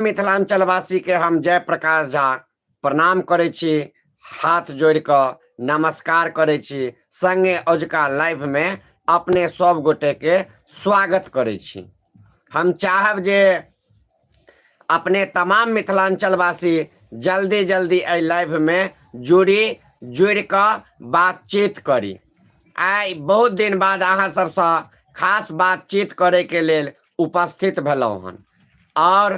मिथिलांचलवासी के हम जयप्रकाश झा प्रणाम करै छी, हाथ जोड़ कऽ नमस्कार करै छी, संगे अजुका लाइव में अपने सब गोटे के स्वागत करै छी। हम चाहब जे अपने तमाम मिथिलांचलवासी जल्दी जल्दी एहि लाइव में जुड़ कऽ बातचीत करी। आइ बहुत दिन बाद अहाँ सबसँ खास बातचीत करे के लेल उपस्थित भेलहुँ हन और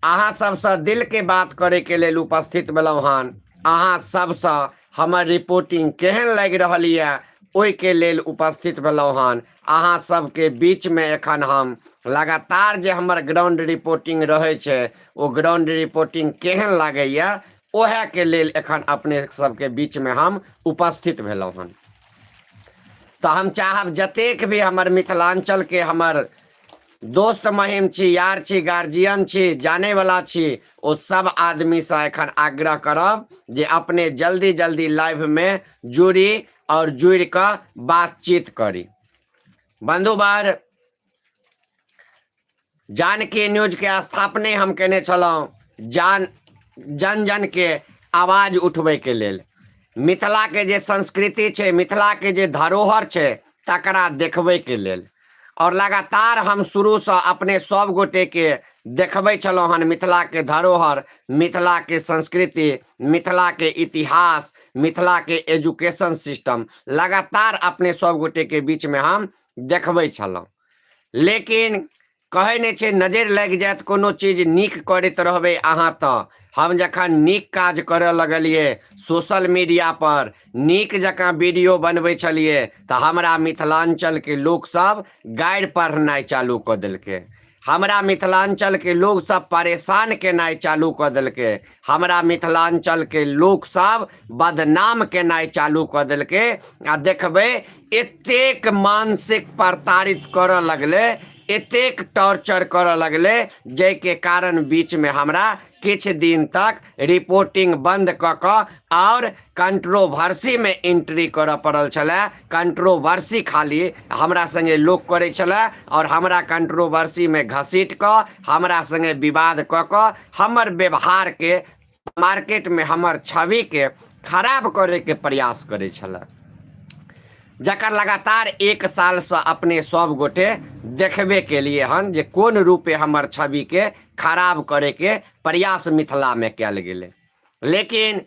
अहाँ सबसँ दिल के बात करे के लेल उपस्थित भेलहुँ हन। अहाँ सबसँ हमर रिपोर्टिंग केहन लागि रहल यऽ ओहि के लेल उपस्थित भेलहुँ हन। अहाँ सबके बीच में एखन हम लगातार जे हमर ग्राउंड रिपोर्टिंग रहे छै ओ ग्राउंड रिपोर्टिंग केहन लागैया ओहे के लेल एखन अपने सबके बीच में हम उपस्थित भेलहुँ हन। तो हम चाहब जतेक भी हमर मिथिलांचल के हमर दोस्त महिम छी, यार छी, गार्जियन छी, जाने वाला छी, ओ सब आदमी से एखन आग्रह करब जे अपने जल्दी जल्दी लाइव में जुड़ी और जुड़ कर बातचीत करी। बंधुवर, जानकी न्यूज के स्थापने हम केने छलहुँ जन जन के आवाज उठबै के लेल। मिथिला के जे संस्कृति छै, मिथिला के जे धरोहर छै तकरा देखबै के लेल। और लगातार हम शुरू से अपने सब गोटे के देखबै छलहुँ हन मिथिला के धरोहर, मिथिला के संस्कृति, मिथिला के इतिहास, मिथिला के एजुकेशन सिस्टम लगातार अपने सब गोटे के बीच में हम देखबै छलहुँ। लेकिन कहै नहि छै नजरि लागि जायत कोनो चीज नीक करैत रहबै अहाँ तऽ हम जखन नीक काज करऽ लगलिए सोशल मीडिया पर नीक जकाँ वीडियो बनबै छलिए तऽ हमरा मिथिलांचल के लोग सब गारि पढ़नाइ चालू कऽ देलकै। हमरा मिथिलांचल के लोग सब परेशान केनाइ चालू कऽ देलकै। हमरा मिथिलांचल के लोग सब बदनाम केनाइ चालू कऽ देलकै। आ देखबै एतेक मानसिक प्रताड़ित करऽ लगलै, एतेक टॉर्चर करऽ लगलै, जै के कारण बीच में हमरा किछ दिन तक रिपोर्टिंग बंद कऽ कऽ और कंट्रोवर्सी में एंट्री करऽ पड़ल छलै। कंट्रोवर्सी खाली हमरा संगे लोक करै छलै और हमरा कंट्रोवर्सी में घसीट कऽ हमरा संगे विवाद कऽ कऽ हमर व्यवहार के मार्केट में हमर छवि के खराब करे के प्रयास करै छलै, जकर लगातार 1 साल से अपने सब गोटे देखबे के लिए हन जे कोन रूपे हमर छवि के खराब करे के प्रयास मिथिला में कयल गेलै। लेकिन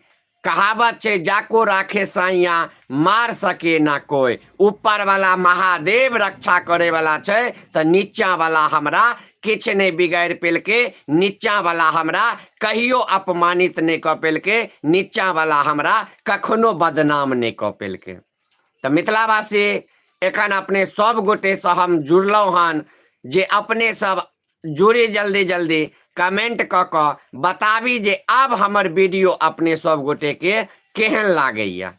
कहावत छै जाको राखे साइया मार सके ना कोई। ऊपर वाला महादेव रक्षा करे वाला छै तऽ नीचा वाला हमरा किछ नहीं बिगाड़ पेलके, नीचा वाला हमरा कहियो अपमानित नहीं कऽ पेलके, नीचा वाला हमरा कखनो बदनाम नहीं कऽ पेलके। तऽ मिथिलावासी एखन अपने सब गोटे से हम जुड़लहुँ हन जे अपने सब जुड़ी जल्दी जल्दी कमेंट कऽ कऽ बताबी जे आब हमर वीडियो अपने सब गोटे के केहन लागैया।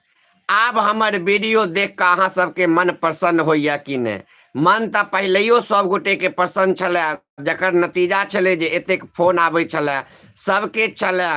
आब हमर वीडियो देख कऽ अहाँ सबके मन प्रसन्न होइया कि नहीं। मन तऽ पहिलेयो सब गोटे के प्रसन्न छलै, जकर नतीजा छलै जे एतेक फोन आबै छलै सबके छलै।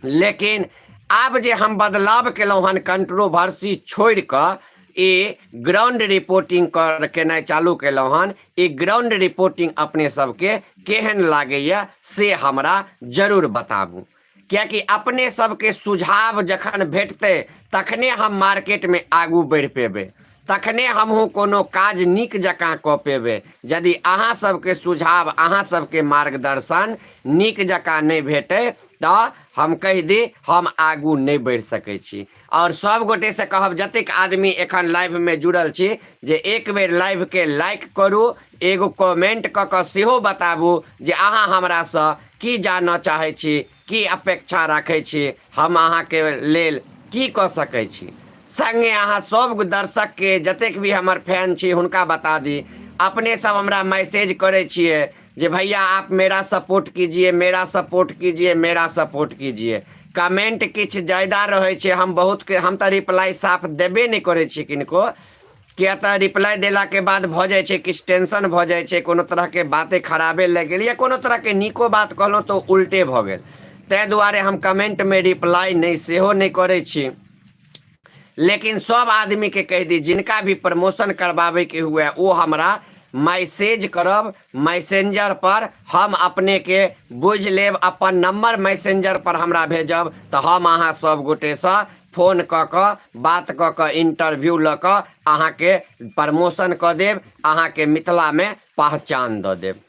लेकिन आब जे हम बदलाव केलहुँ हन कंट्रोवर्सी छोड़ि कऽ ई ग्राउंड रिपोर्टिंग केनाइ चालू केलहुँ हन, ई ग्राउंड रिपोर्टिंग अपने सबके केहन लागैया से हमरा जरूर बताबू। कियाकि अपने सबके सुझाव जखन भेटतै तखने हम मार्केट में आगू बढ़ि पेबै, तखने हमहूँ कोनो काज नीक जकाँ कऽ पेबै। यदि अहाँ सबके सुझाव, अहाँ सबके मार्गदर्शन नीक जकाँ नहीं भेटै तऽ हम कहि दी हम आगू नहीं बढ़ि सकै छी। और सब गोटे से कहब जतेक आदमी एखन लाइव में जुड़ल छी जे एक बेर लाइव के लाइक करू, एगो कमेंट कऽ कऽ सेहो बताबू जे अहाँ हमरा सँ की जानऽ चाहै छी, की अपेक्षा राखै छी, हम अहाँ के लेल की कऽ सकै छी। संगे अहाँ सब दर्शक के जतेक भी हमर फैन छी हुनका बता दी, अपने सब हमरा मैसेज करे छिए जे भैया आप मेरा सपोर्ट कीजिए, मेरा सपोर्ट कीजिए, मेरा सपोर्ट कीजिए। कमेंट किछ ज़्यादा रहे छै, हम तऽ रिप्लाई साफ देबे नहीं करे छी किनको, किया तऽ रिप्लाई देला के बाद भऽ जाइ छै किछ टेंशन भऽ जाइ छै, कोनो तरह के बातें खराबे लागि गेल या कोनो तरह के नीको बात कहलहुँ तऽ उल्टे भऽ गेल। ताहि दुआरे हम कमेंट में रिप्लाई नहीं सेहो नहीं करे छी। लेकिन सब आदमी के कह दी जिनका भी प्रमोशन करवावे के हुए वो हमरा मैसेज करब मैसेंजर पर, हम अपने के बुझ लेब, अपन नंबर मैसेंजर पर हमरा भेजब तो हम अहाँ सब गोटे से फोन क के बात क के इंटरव्यू ल के अहाँ के प्रमोशन क देब, अहाँ के मिथिला में पहचान द देब।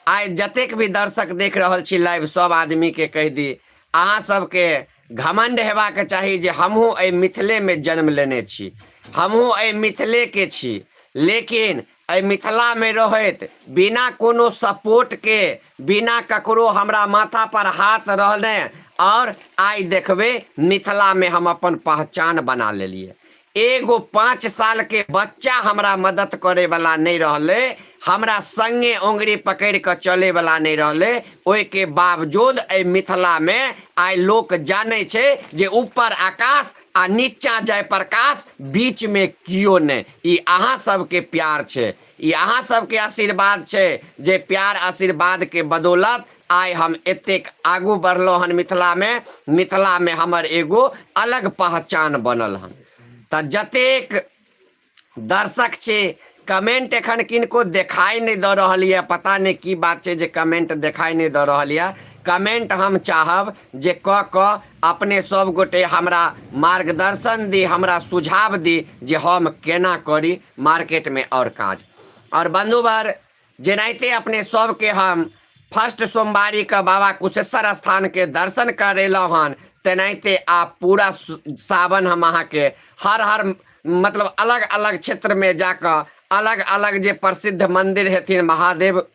आइ जतेक भी दर्शक देख रहल छी लाइव, सब आदमी के कह दी अहाँ सबके घमंड हेबाक चाही जे हमहूँ एहि मिथिले में जन्म लेने छी, हमहूँ एहि मिथिले के छी, लेकिन एहि मिथिला में रहैत बिना कोनो सपोर्ट के, बिना ककरो हमरा माथा पर हाथ रहने, और आइ देखबे मिथिला में हम अपन पहचान बना लेलिए। एगो 5 साल के बच्चा हमरा मदद करे वाला नहीं रहले, हमरा संगे उंगली पकड़ के चले वाला नहीं रहले, ओइ के बावजूद ए मिथिला में आइ लोग जाने छे जे ऊपर आकाश आ नीचा जय प्रकाश, बीच में कियो नहीं। ई अहाँ सबके प्यार छे, ई अहाँ सबके आशीर्वाद छे, जे प्यार आशीर्वाद के बदौलत आइ हम एतेक आगू बढ़लो हन मिथिला में हमर एगो अलग पहचान बनल हन। त जतेक दर्शक छे कमेंट एखन किनको देखाई नहीं द रहल है, पता नहीं की बात छे जे कमेंट देखाई नहीं द रहल है। कमेंट हम चाहब जे क अपने सब गोटे हमरा मार्गदर्शन दी, हमरा सुझाव दी जे हम केना करी मार्केट में और काज। और बंधुवर जेनाइते अपने सबके हम फर्स्ट सोमवारी का बाबा कुशेश्वर स्थान के दर्शन करेलो हन, तेनाइते आप पूरा सावन हम अहाँ के हर मतलब अलग अलग क्षेत्र में जाकर अलग अलग जे प्रसिद्ध मंदिर हेथिन, महादेव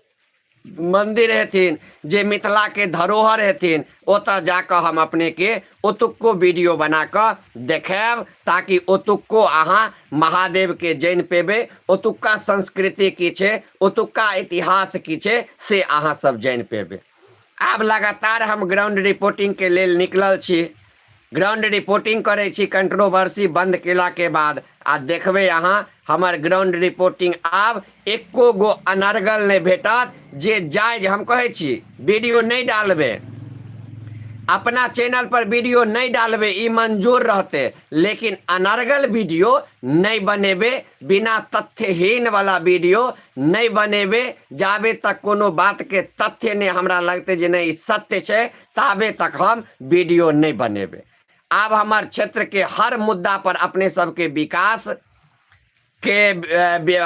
मंदिर हेथिन, जे मिथिला के धरोहर हेथिन, ओतऽ जाकर हम अपने के ओतुक्को वीडियो बना कर देखेब, ताकि ओतुक्को अहाँ महादेव के जान पेबे, ओतुक्का संस्कृति की छे, ओतुक्का इतिहास की छे से अहाँ सब जान पेबे। आब लगातार हम ग्राउंड रिपोर्टिंग के लेल निकलल छी, ग्राउंड रिपोर्टिंग करे छी कंट्रोवर्सी बंद केला के बाद। आ देखबे अहाँ हमर ग्राउंड रिपोर्टिंग आब एको गो अनर्गल नहीं भेटत, जे जायज हम कहे छी वीडियो नहीं डालबे, अपना चैनल पर वीडियो नहीं डालबे, ई मंजूर रहते, लेकिन अनर्गल वीडियो नहीं बनेबे, बिना तथ्यहीन वाला वीडियो नहीं बनेबे। जाबे तक कोनो बात के तथ्य नहीं हमरा लगते जे नहीं सत्य छे, ताबे तक हम वीडियो नहीं बनेबे। अब हमार क्षेत्र के हर मुद्दा पर अपने सबके विकास के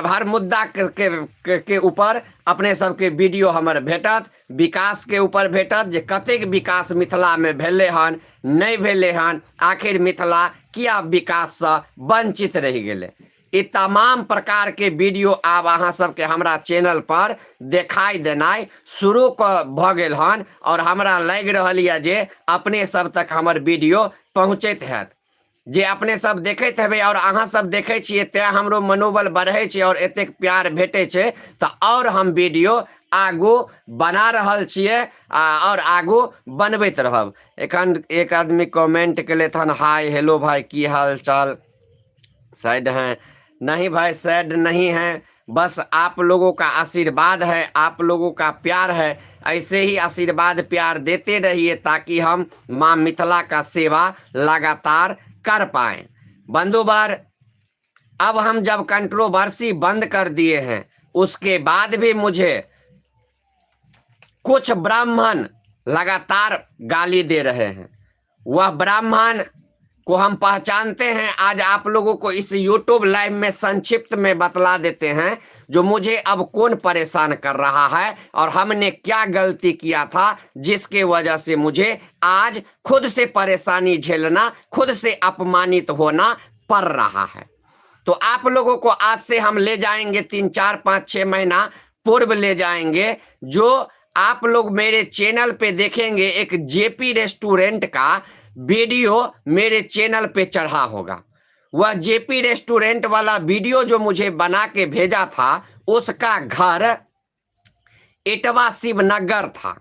हर मुद्दा के ऊपर अपने सबके वीडियो हमर भेटत, विकास के ऊपर भेटत, जे कतेक विकास मिथिला में भेले हन नहीं भेले हन, आखिर मिथिला किया विकास से वंचित रह गेले। ई तमाम प्रकार के वीडियो आब अहाँ सबके हमरा चैनल पर देखाई देनाई शुरू भ गेल हन, और हमरा लग रहल है जे अपने सब तक हमर वीडियो पहुँचैत हैत। जे अपने सब देखैत हेबे और अहाँ सब देखे छिए, ते हमरो मनोबल बढ़े छे और एतेक प्यार भेटे छे, तो और हम वीडियो आगू बना रहल छिए और आगू बनबैत रहब। एखन एक आदमी कमेंट केले हन, हाय हेलो भाई की हाल चाल, सैड हैं? नहीं भाई सैड नहीं है, बस आप लोगों का आशीर्वाद है, आप लोगों का प्यार है, ऐसे ही आशीर्वाद प्यार देते रहिए ताकि हम माँ मिथिला का सेवा लगातार कर पाएं। बंधुवर अब हम जब कंट्रोवर्सी बंद कर दिए हैं, उसके बाद भी मुझे कुछ ब्राह्मण लगातार गाली दे रहे हैं। वह ब्राह्मण को हम पहचानते हैं, आज आप लोगों को इस YouTube लाइव में संक्षिप्त में बतला देते हैं, जो मुझे अब कौन परेशान कर रहा है और हमने क्या गलती किया था जिसके वजह से मुझे आज खुद से परेशानी झेलना, खुद से अपमानित होना पड़ रहा है। तो आप लोगों को आज से हम ले जाएंगे 3, 4, 5, 6 महीना पूर्व ले जाएंगे, जो आप लोग मेरे चैनल पे देखेंगे एक जेपी रेस्टोरेंट का वीडियो मेरे चैनल पे चढ़ा होगा। वह जेपी रेस्टोरेंट वाला वीडियो जो मुझे बना के भेजा था, उसका घर इटवा शिवनगर था,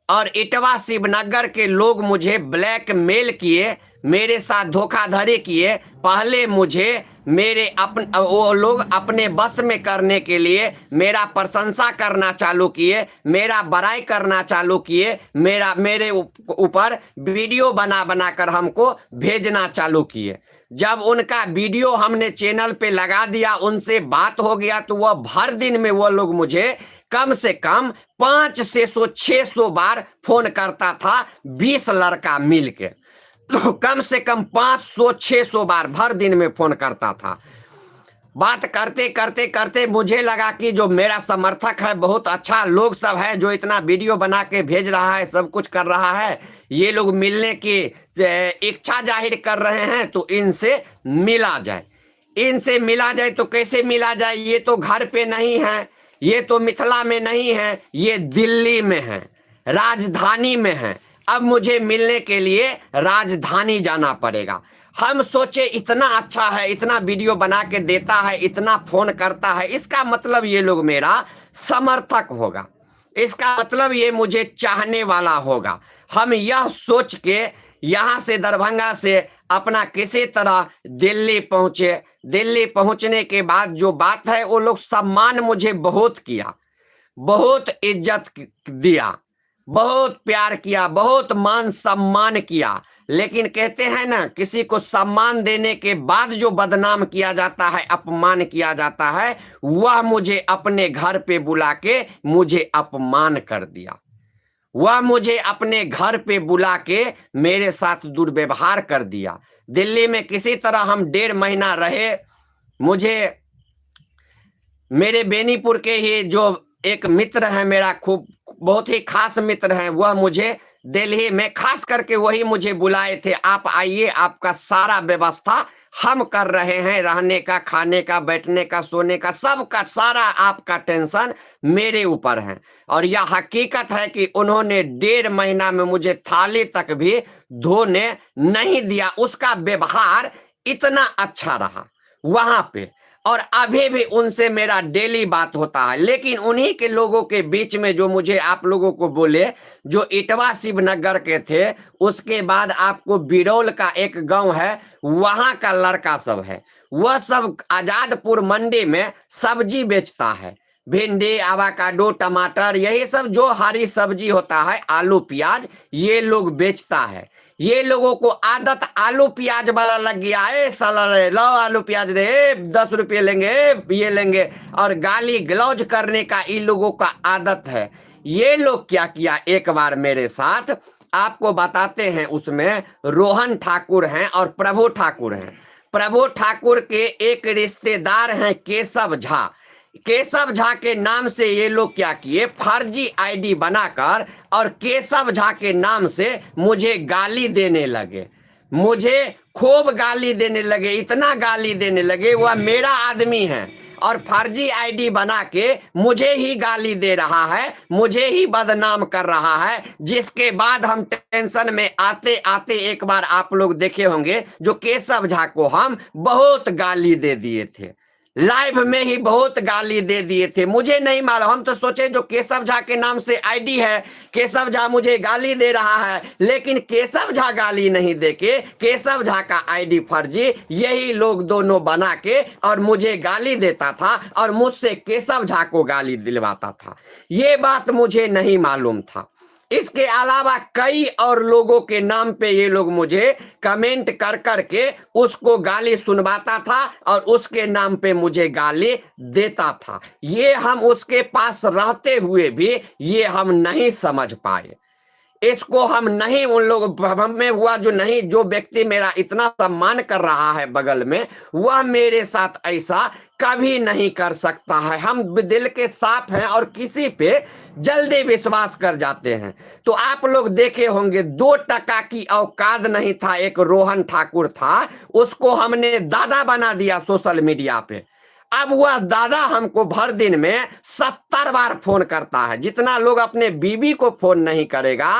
और इटवा शिवनगर के लोग मुझे ब्लैकमेल किए, मेरे साथ धोखाधड़ी किए। पहले मुझे वो लोग अपने बस में करने के लिए मेरा प्रशंसा करना चालू किए, मेरा बड़ाई करना चालू किए, मेरे ऊपर वीडियो बना कर हमको भेजना चालू किए। जब उनका वीडियो हमने चैनल पे लगा दिया, उनसे बात हो गया, तो वह भर दिन में वो लोग मुझे कम से कम 500-600 बार फोन करता था, 20 लड़का मिल के। तो कम से कम 500-600 बार भर दिन में फोन करता था। बात करते करते करते मुझे लगा कि जो मेरा समर्थक है, बहुत अच्छा लोग सब है, जो इतना वीडियो बना के भेज रहा है, सब कुछ कर रहा है, ये लोग मिलने की इच्छा जाहिर कर रहे हैं, तो इनसे मिला जाए। इनसे मिला जाए तो कैसे मिला जाए? ये तो घर पे नहीं है, ये तो मिथिला में नहीं है, ये दिल्ली में है, राजधानी में है। अब मुझे मिलने के लिए राजधानी जाना पड़ेगा। हम सोचे इतना अच्छा है, इतना वीडियो बना के देता है, इतना फोन करता है, इसका मतलब ये लोग मेरा समर्थक होगा, इसका मतलब ये मुझे चाहने वाला होगा। हम यह सोच के यहाँ से, दरभंगा से अपना किसी तरह दिल्ली पहुँचे। दिल्ली पहुँचने के बाद जो बात है, वो लोग सम्मान मुझे बहुत किया, बहुत इज्जत दिया, बहुत प्यार किया, बहुत मान सम्मान किया। लेकिन कहते हैं ना, किसी को सम्मान देने के बाद जो बदनाम किया जाता है, अपमान किया जाता है, वह मुझे अपने घर पे बुला के मुझे अपमान कर दिया। वह मुझे अपने घर पे बुला के मेरे साथ दुर्व्यवहार कर दिया। दिल्ली में किसी तरह हम 1.5 महीना रहे। मुझे मेरे बेनीपुर के ही जो एक मित्र है मेरा, खूब बहुत ही खास मित्र है, वह मुझे दिल्ली में खास करके वही मुझे बुलाए थे, आप आइए, आपका सारा व्यवस्था हम कर रहे हैं, रहने का, खाने का, बैठने का, सोने का, सब का सारा आपका टेंशन मेरे ऊपर है। और यह हकीकत है कि उन्होंने 1.5 महीना में मुझे थाली तक भी धोने नहीं दिया। उसका व्यवहार इतना अच्छा रहा वहां पे, और अभी भी उनसे मेरा डेली बात होता है। लेकिन उन्हीं के लोगों के बीच में जो मुझे आप लोगों को बोले, जो इटवा शिवनगर के थे, उसके बाद आपको बिरौल का एक गांव है, वहां का लड़का सब है, वह सब आजादपुर मंडी में सब्जी बेचता है, भिंडी, आवाकाडो, टमाटर, यही सब जो हरी सब्जी होता है, आलू प्याज, ये लोग बेचता है। ये लोगों को आदत आलू प्याज वाला लग गया है, साला रे लो आलू प्याज रे, 10 रुपये लेंगे, ये लेंगे, और गाली गलौज करने का इन लोगों का आदत है। ये लोग क्या किया एक बार मेरे साथ, आपको बताते हैं। उसमें रोहन ठाकुर हैं और प्रभु ठाकुर हैं। प्रभु ठाकुर के एक रिश्तेदार हैं केशव झा। केशव झा के नाम से ये लोग क्या किए, फर्जी आईडी बनाकर और केशव झा के नाम से मुझे गाली देने लगे, मुझे खूब गाली देने लगे, इतना गाली देने लगे। वह मेरा आदमी है और फर्जी आईडी बना के मुझे ही गाली दे रहा है, मुझे ही बदनाम कर रहा है। जिसके बाद हम टेंशन में आते आते एक बार आप लोग देखे होंगे, जो केशव झा को हम बहुत गाली दे दिए थे, लाइव में ही बहुत गाली दे दिए थे। मुझे नहीं मालूम, हम तो सोचे जो केशव झा के नाम से आईडी है, केशव झा मुझे गाली दे रहा है। लेकिन केशव झा गाली नहीं दे के, केशव झा का आईडी फर्जी यही लोग दोनों बना के और मुझे गाली देता था और मुझसे केशव झा को गाली दिलवाता था। ये बात मुझे नहीं मालूम था। इसके अलावा कई और लोगों के नाम पे ये लोग मुझे कमेंट कर कर के उसको गाली सुनवाता था और उसके नाम पे मुझे गाली देता था। ये हम उसके पास रहते हुए भी ये हम नहीं समझ पाए, इसको हम नहीं, उन लोग में हुआ जो नहीं, जो व्यक्ति मेरा इतना सम्मान कर रहा है बगल में, वह मेरे साथ ऐसा कभी नहीं कर सकता है। हम दिल के साफ हैं और किसी पे जल्दी विश्वास कर जाते हैं। तो आप लोग देखे होंगे 2 टका की औकात नहीं था, एक रोहन ठाकुर था, उसको हमने दादा बना दिया सोशल मीडिया पे। अब वह दादा हमको भर दिन में 70 बार फोन करता है। जितना लोग अपने बीवी को फोन नहीं करेगा,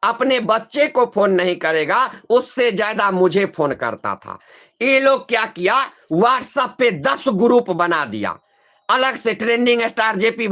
अपने बच्चे को फोन नहीं करेगा, उससे ज्यादा मुझे फोन करता था। ये लोग क्या किया, व्हाट्सएप पे 10 ग्रुप बना दिया, अलग से ट्रेंडिंग स्टार जेपी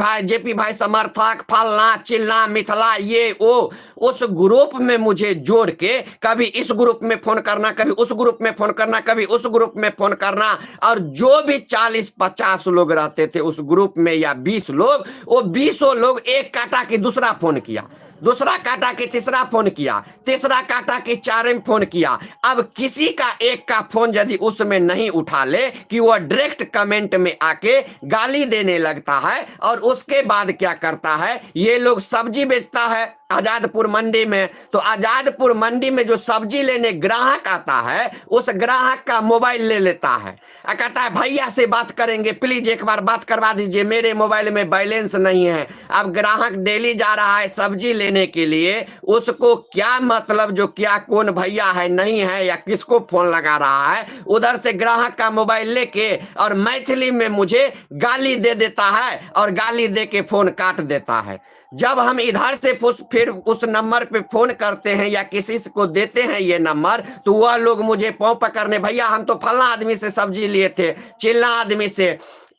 भाई समर्थक, फलना चिलना मिथिला, ये वो, उस ग्रुप में मुझे जोड़ के कभी इस ग्रुप में फोन करना, कभी उस ग्रुप में फोन करना, कभी उस ग्रुप में फोन करना। और जो भी 40-50 लोग रहते थे उस ग्रुप में या 20 लोग, वो 20 लोग एक काटा कि दूसरा फोन किया, दूसरा काटा कि तीसरा फोन किया, तीसरा काटा कि चार फोन किया। अब किसी का एक का फोन यदि उसमें नहीं उठा ले कि वह डायरेक्ट कमेंट में आके गाली देने लगता है। और उसके बाद क्या करता है, ये लोग सब्जी बेचता है आजादपुर मंडी में, तो आजादपुर मंडी में जो सब्जी लेने ग्राहक आता है उस ग्राहक का मोबाइल ले लेता है और कहता है भैया से बात करेंगे, प्लीज एक बार बात करवा दीजिए, मेरे मोबाइल में बैलेंस नहीं है। अब ग्राहक डेली जा रहा है सब्जी लेने के लिए, उसको क्या मतलब जो क्या कौन भैया है नहीं है या किसको फोन लगा रहा है, उधर से ग्राहक का मोबाइल लेके और मैथिली में मुझे गाली दे देता है और गाली दे के फोन काट देता है। जब हम इधर से फिर उस नंबर पे फोन करते हैं या किसी को देते हैं ये नंबर, तो वह लोग मुझे पाँव पकड़ने, भैया हम तो फला आदमी से सब्जी लिए थे, चिल्ला आदमी से।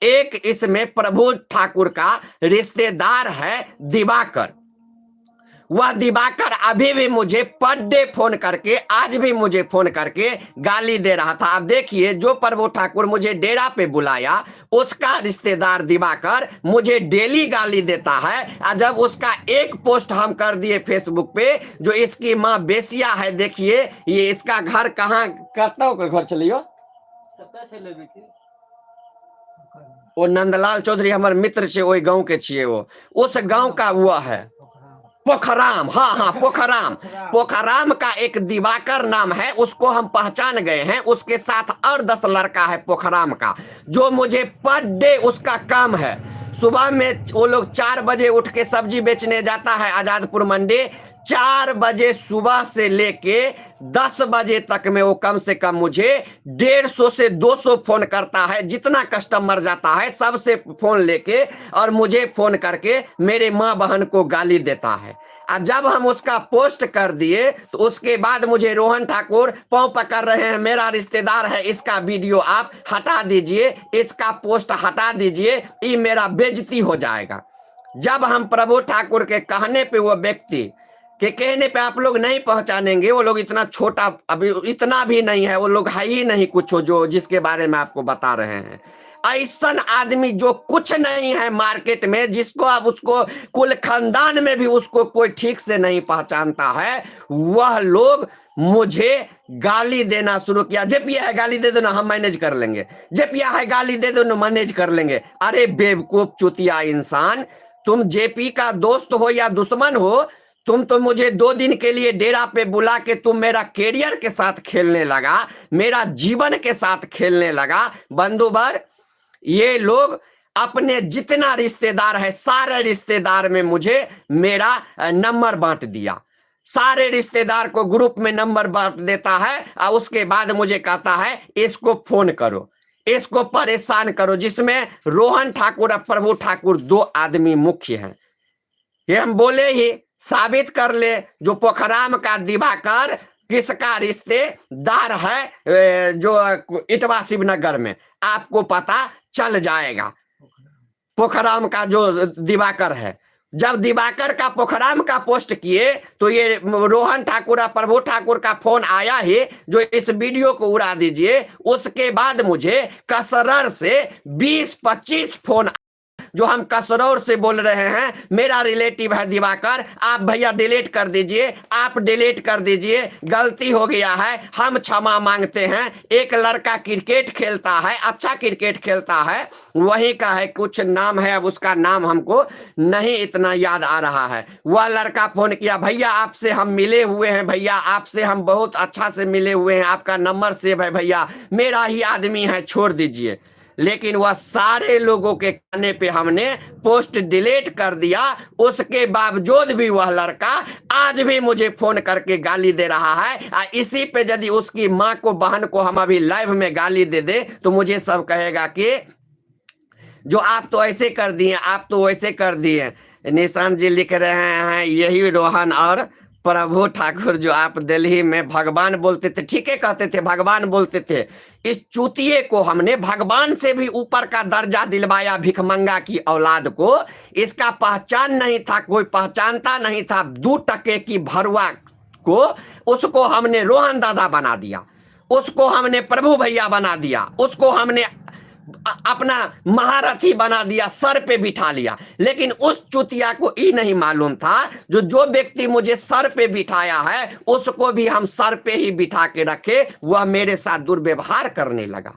एक इसमें प्रभु ठाकुर का रिश्तेदार है दिवाकर, वह दिवाकर अभी भी मुझे पर डे फोन करके, आज भी मुझे फोन करके गाली दे रहा था। अब देखिए, जो प्रभु ठाकुर मुझे डेरा पे बुलाया उसका रिश्तेदार दिवाकर मुझे डेली गाली देता है। और जब उसका एक पोस्ट हम कर दिए फेसबुक पे, जो इसकी माँ बेसिया है, देखिए ये इसका घर कहाँ, कहता घर चलियो, वो नंदलाल चौधरी हमारे मित्र से वही गांव के छिए, वो उस गांव का हुआ है पोखराम। हाँ, पोखराम का एक दिवाकर नाम है, उसको हम पहचान गए हैं। उसके साथ और 10 लड़का है पोखराम का, जो मुझे पर डे उसका काम है। सुबह में वो लोग 4 बजे उठ के सब्जी बेचने जाता है आजादपुर मंडी। 4 बजे सुबह से लेके 10 बजे तक में वो कम से कम मुझे 150 से 200 फोन करता है। जितना कस्टमर जाता है सबसे फोन लेके और मुझे फोन करके मेरे माँ बहन को गाली देता है। और जब हम उसका पोस्ट कर दिए तो उसके बाद मुझे रोहन ठाकुर पाँव पकड़ रहे हैं, मेरा रिश्तेदार है, इसका वीडियो आप हटा दीजिए, इसका पोस्ट हटा दीजिए, ये मेरा बेइज्जती हो जाएगा। जब हम प्रभु ठाकुर के कहने पे, वो व्यक्ति के कहने पे आप लोग नहीं पहचानेंगे, वो लोग इतना छोटा, अभी इतना भी नहीं है, वो लोग है ही नहीं कुछ जो जिसके बारे में आपको बता रहे हैं। ऐसा आदमी जो कुछ नहीं है मार्केट में, जिसको अब उसको कुल खानदान में भी उसको कोई ठीक से नहीं पहचानता है, वह लोग मुझे गाली देना शुरू किया। जब यह है गाली दे दो ना, हम मैनेज कर लेंगे, जब यह है गाली दे दो ना, मैनेज कर लेंगे। अरे बेवकूफ चुतिया इंसान, तुम जेपी का दोस्त हो या दुश्मन हो, तुम तो मुझे 2 दिन के लिए डेरा पे बुला के तुम मेरा कैरियर के साथ खेलने लगा, मेरा जीवन के साथ खेलने लगा। बंधुवर, ये लोग अपने जितना रिश्तेदार है सारे रिश्तेदार में मुझे मेरा नंबर बांट दिया, सारे रिश्तेदार को ग्रुप में नंबर बांट देता है और उसके बाद मुझे कहता है इसको फोन करो, इसको परेशान करो, जिसमें रोहन ठाकुर और प्रभु ठाकुर 2 आदमी मुख्य हैं। ये हम बोले ही साबित कर ले, जो पोखराम का दिवाकर किसका रिश्तेदार है, जो इटवा शिवनगर में, आपको पता चल जाएगा। पोखराम का जो दिवाकर है, जब दिवाकर का पोखराम का पोस्ट किए तो ये रोहन ठाकुर और प्रभु ठाकुर का फोन आया ही, जो इस वीडियो को उड़ा दीजिए। उसके बाद मुझे कसरर से 20-25 फोन, जो हम कसरौर से बोल रहे हैं, मेरा रिलेटिव है दिवाकर, आप भैया डिलीट कर दीजिए, आप डिलीट कर दीजिए, गलती हो गया है, हम क्षमा मांगते हैं। एक लड़का क्रिकेट खेलता है, अच्छा क्रिकेट खेलता है, वही का है, कुछ नाम है, अब उसका नाम हमको नहीं इतना याद आ रहा है। वह लड़का फोन किया, भैया आपसे हम मिले हुए हैं, भैया आपसे हम बहुत अच्छा से मिले हुए हैं, आपका नंबर सेव है भैया, मेरा ही आदमी है, छोड़ दीजिए। लेकिन वह सारे लोगों के कहने पे हमने पोस्ट डिलीट कर दिया। उसके बावजूद भी वह लड़का आज भी मुझे फोन करके गाली दे रहा है। इसी पे यदि उसकी माँ को, बहन को हम अभी लाइव में गाली दे दे तो मुझे सब कहेगा कि जो आप तो ऐसे कर दिए, आप तो वैसे कर दिए। निशांत जी लिख रहे हैं, यही रोहन और प्रभु ठाकुर जो आप दिल्ली में भगवान बोलते थे, ठीक है कहते थे, भगवान बोलते थे। इस चूतिए को हमने भगवान से भी ऊपर का दर्जा दिलवाया, भिखमंगा की औलाद को। इसका पहचान नहीं था, कोई पहचानता नहीं था। 2 टके की भरुआ को, उसको हमने रोहन दादा बना दिया, उसको हमने प्रभु भैया बना दिया, उसको हमने अपना महारथी बना दिया, सर पे बिठा लिया। लेकिन उस चुतिया को ये नहीं मालूम था जो व्यक्ति मुझे सर पे बिठाया है उसको भी हम सर पे ही बिठा के रखे। वह मेरे साथ दुर्व्यवहार करने लगा,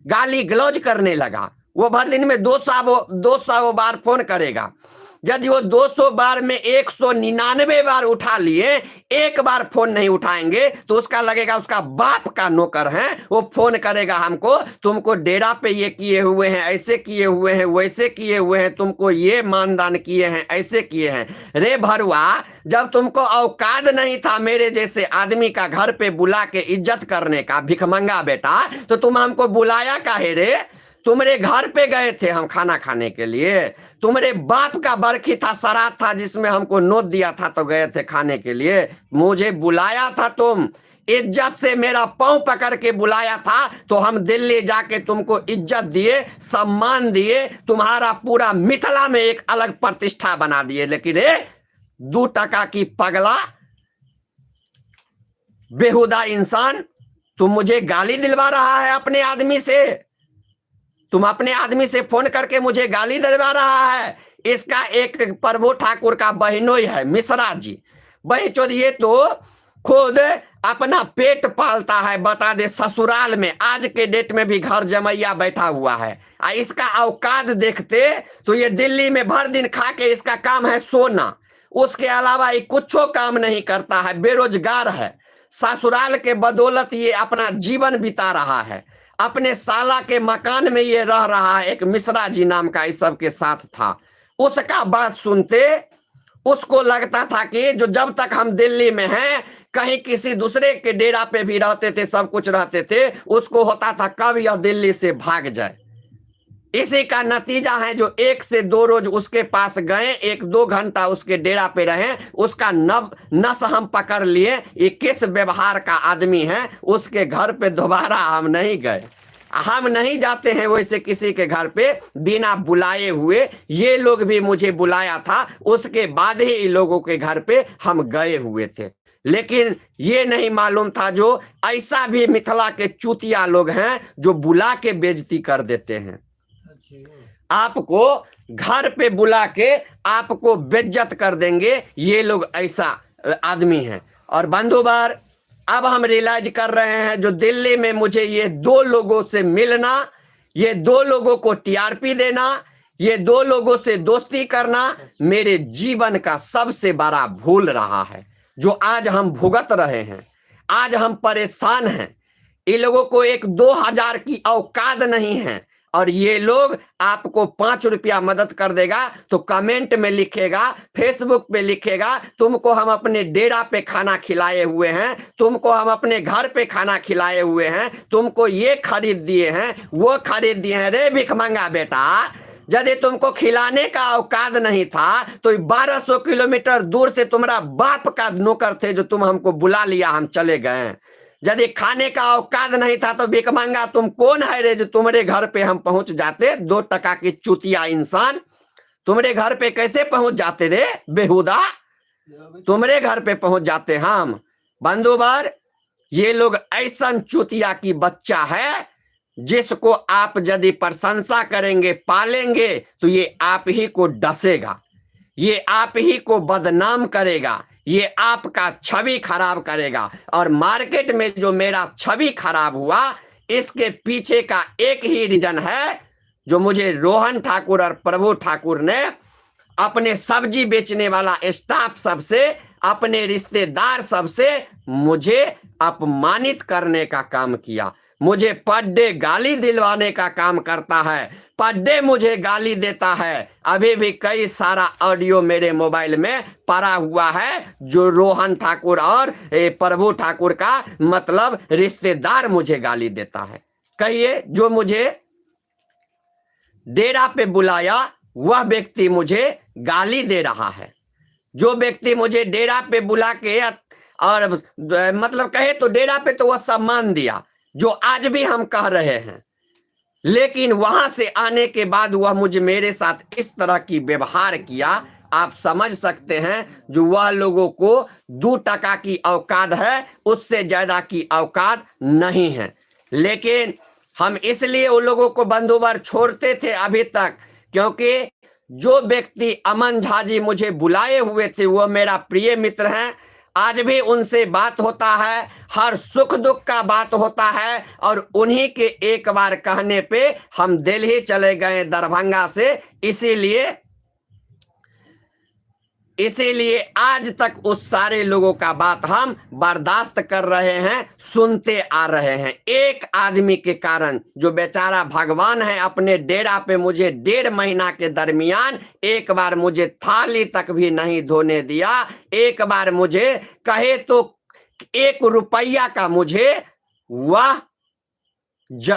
गाली गलौज करने लगा। वो भर दिन में 200 बार फोन करेगा। यदि वो 200 बार में 199 बार उठा लिए, एक बार फोन नहीं उठाएंगे तो उसका लगेगा उसका बाप का नौकर है। वो फोन करेगा हमको, तुमको डेरा पे ये किए हुए हैं, ऐसे किए हुए हैं, वैसे किए हुए हैं, तुमको ये मानदान किए हैं, ऐसे किए हैं। रे भरुआ, जब तुमको औकात नहीं था मेरे जैसे आदमी का घर पे बुला के इज्जत करने का, भिखमंगा बेटा, तो तुम हमको बुलाया काहे रे? तुम्हारे घर पे गए थे हम खाना खाने के लिए। तुम्हारे बाप का बरखी था, सराध था, जिसमें हमको नोट दिया था तो गए थे खाने के लिए। मुझे बुलाया था, तुम इज्जत से मेरा पांव पकड़ के बुलाया था, तो हम दिल्ली जाके तुमको इज्जत दिए, सम्मान दिए, तुम्हारा पूरा मिथिला में एक अलग प्रतिष्ठा बना दिए। लेकिन रे 2 टका की पगला बेहुदा इंसान, तुम मुझे गाली दिलवा रहा है अपने आदमी से। तुम अपने आदमी से फोन करके मुझे गाली दिलवा रहा है। इसका एक प्रभु ठाकुर का बहनोई है, मिश्रा जी। बहनचोद, ये तो खुद अपना पेट पालता है, बता दे ससुराल में आज के डेट में भी घर जमैया बैठा हुआ है। इसका औकात देखते तो ये दिल्ली में भर दिन खा के इसका काम है सोना, उसके अलावा ये कुछ काम नहीं करता है, बेरोजगार है। ससुराल के बदौलत ये अपना जीवन बिता रहा है, अपने साला के मकान में ये रह रहा है। एक मिश्रा जी नाम का इस सब के साथ था। उसका बात सुनते उसको लगता था कि जो जब तक हम दिल्ली में हैं, कहीं किसी दूसरे के डेरा पे भी रहते थे, सब कुछ रहते थे, उसको होता था कब यह दिल्ली से भाग जाए। इसी का नतीजा है जो 1 से 2 रोज उसके पास गए, 1-2 घंटा उसके डेरा पे रहे, उसका नस हम पकड़ लिए, ये किस व्यवहार का आदमी है। उसके घर पे दोबारा हम नहीं गए, हम नहीं जाते हैं वैसे किसी के घर पे बिना बुलाए हुए। ये लोग भी मुझे बुलाया था, उसके बाद ही इन लोगों के घर पे हम गए हुए थे। लेकिन ये नहीं मालूम था जो ऐसा भी मिथिला के चूतिया लोग हैं जो बुला के बेइज्जती कर देते हैं। आपको घर पे बुला के आपको बेइज्जत कर देंगे, ये लोग ऐसा आदमी हैं। और बंधुवार, अब हम रियलाइज कर रहे हैं जो दिल्ली में मुझे ये 2 लोगों से मिलना, ये 2 लोगों को टीआरपी देना, ये 2 लोगों से दोस्ती करना मेरे जीवन का सबसे बड़ा भूल रहा है, जो आज हम भुगत रहे हैं। आज हम परेशान हैं। इन लोगों को 1-2 हज़ार की औकात नहीं है, और ये लोग आपको 5 रुपया मदद कर देगा तो कमेंट में लिखेगा, फेसबुक पे लिखेगा, तुमको हम अपने डेरा पे खाना खिलाए हुए हैं, तुमको हम अपने घर पे खाना खिलाए हुए हैं, तुमको ये खरीद दिए हैं, वो खरीद दिए हैं। रे भिखमंगा बेटा, यदि तुमको खिलाने का औकात नहीं था तो 1200 किलोमीटर दूर से तुम्हारा बाप का नौकर थे जो तुम हमको बुला लिया, हम चले गए। यदि खाने का औकात नहीं था तो भिखमंगा तुम कौन है रे जो तुम्हारे घर पे हम पहुंच जाते? 2 टका की चूतिया इंसान, तुम्हारे घर पे कैसे पहुंच जाते रे बेहुदा? तुम्हारे घर पे पहुंच जाते हम। बंधुवर, ये लोग ऐसा चूतिया की बच्चा है जिसको आप यदि प्रशंसा करेंगे, पालेंगे, तो ये आप ही को डसेगा, ये आप ही को बदनाम करेगा, ये आपका छवि खराब करेगा। और मार्केट में जो मेरा छवि खराब हुआ, इसके पीछे का एक ही रीजन है, जो मुझे रोहन ठाकुर और प्रभु ठाकुर ने अपने सब्जी बेचने वाला स्टाफ सबसे, अपने रिश्तेदार सबसे मुझे अपमानित करने का काम किया। मुझे पर डे गाली दिलवाने का काम करता है, पर डे मुझे गाली देता है। अभी भी कई सारा ऑडियो मेरे मोबाइल में पड़ा हुआ है जो रोहन ठाकुर और प्रभु ठाकुर का मतलब रिश्तेदार मुझे गाली देता है। कहिए, जो मुझे डेरा पे बुलाया वह व्यक्ति मुझे गाली दे रहा है। जो व्यक्ति मुझे डेरा पे बुला के और मतलब कहे तो डेरा पे तो वह सम्मान दिया, जो आज भी हम कह रहे हैं, लेकिन वहां से आने के बाद वह मुझे मेरे साथ इस तरह की व्यवहार किया। आप समझ सकते हैं जो वह लोगों को 2 टका की औकात है, उससे ज्यादा की औकात नहीं है। लेकिन हम इसलिए उन लोगों को बंधुवर छोड़ते थे अभी तक, क्योंकि जो व्यक्ति अमन झा जी मुझे बुलाए हुए थे वो मेरा प्रिय मित्र हैं। आज भी उनसे बात होता है, हर सुख दुख का बात होता है, और उन्हीं के एक बार कहने पे हम दिल्ली चले गए दरभंगा से। इसीलिए आज तक उस सारे लोगों का बात हम बर्दाश्त कर रहे हैं, सुनते आ रहे हैं। एक आदमी के कारण, जो बेचारा भगवान है, अपने डेरा पे मुझे 1.5 महीना के दरमियान एक बार मुझे थाली तक भी नहीं धोने दिया। एक बार मुझे कहे तो 1 रुपया का मुझे वह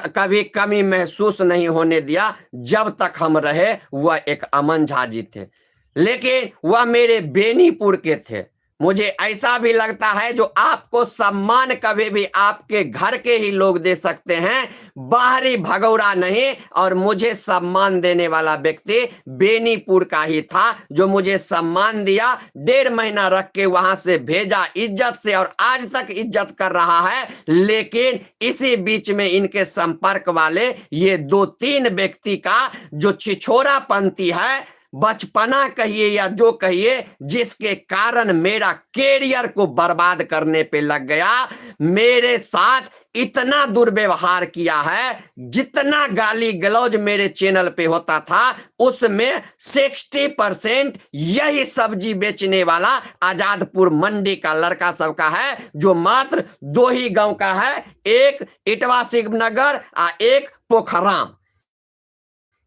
कभी कमी महसूस नहीं होने दिया। जब तक हम रहे वह एक अमन झा जी थे, लेकिन वह मेरे बेनीपुर के थे। मुझे ऐसा भी लगता है जो आपको सम्मान कभी भी आपके घर के ही लोग दे सकते हैं, बाहरी भगौड़ा नहीं। और मुझे सम्मान देने वाला व्यक्ति बेनीपुर का ही था, जो मुझे सम्मान दिया, 1.5 महीना रख के वहां से भेजा इज्जत से, और आज तक इज्जत कर रहा है। लेकिन इसी बीच में इनके संपर्क वाले ये 2-3 व्यक्ति का जो छिछोरापंथी है, बचपना कहिए या जो कहिए, जिसके कारण मेरा कैरियर को बर्बाद करने पे लग गया, मेरे साथ इतना दुर्व्यवहार किया है। जितना गाली गलौज मेरे चैनल पे होता था उसमें 60% यही सब्जी बेचने वाला आजादपुर मंडी का लड़का सबका है, जो मात्र 2 ही गांव का है, एक इटवा शिवनगर और एक पोखराम।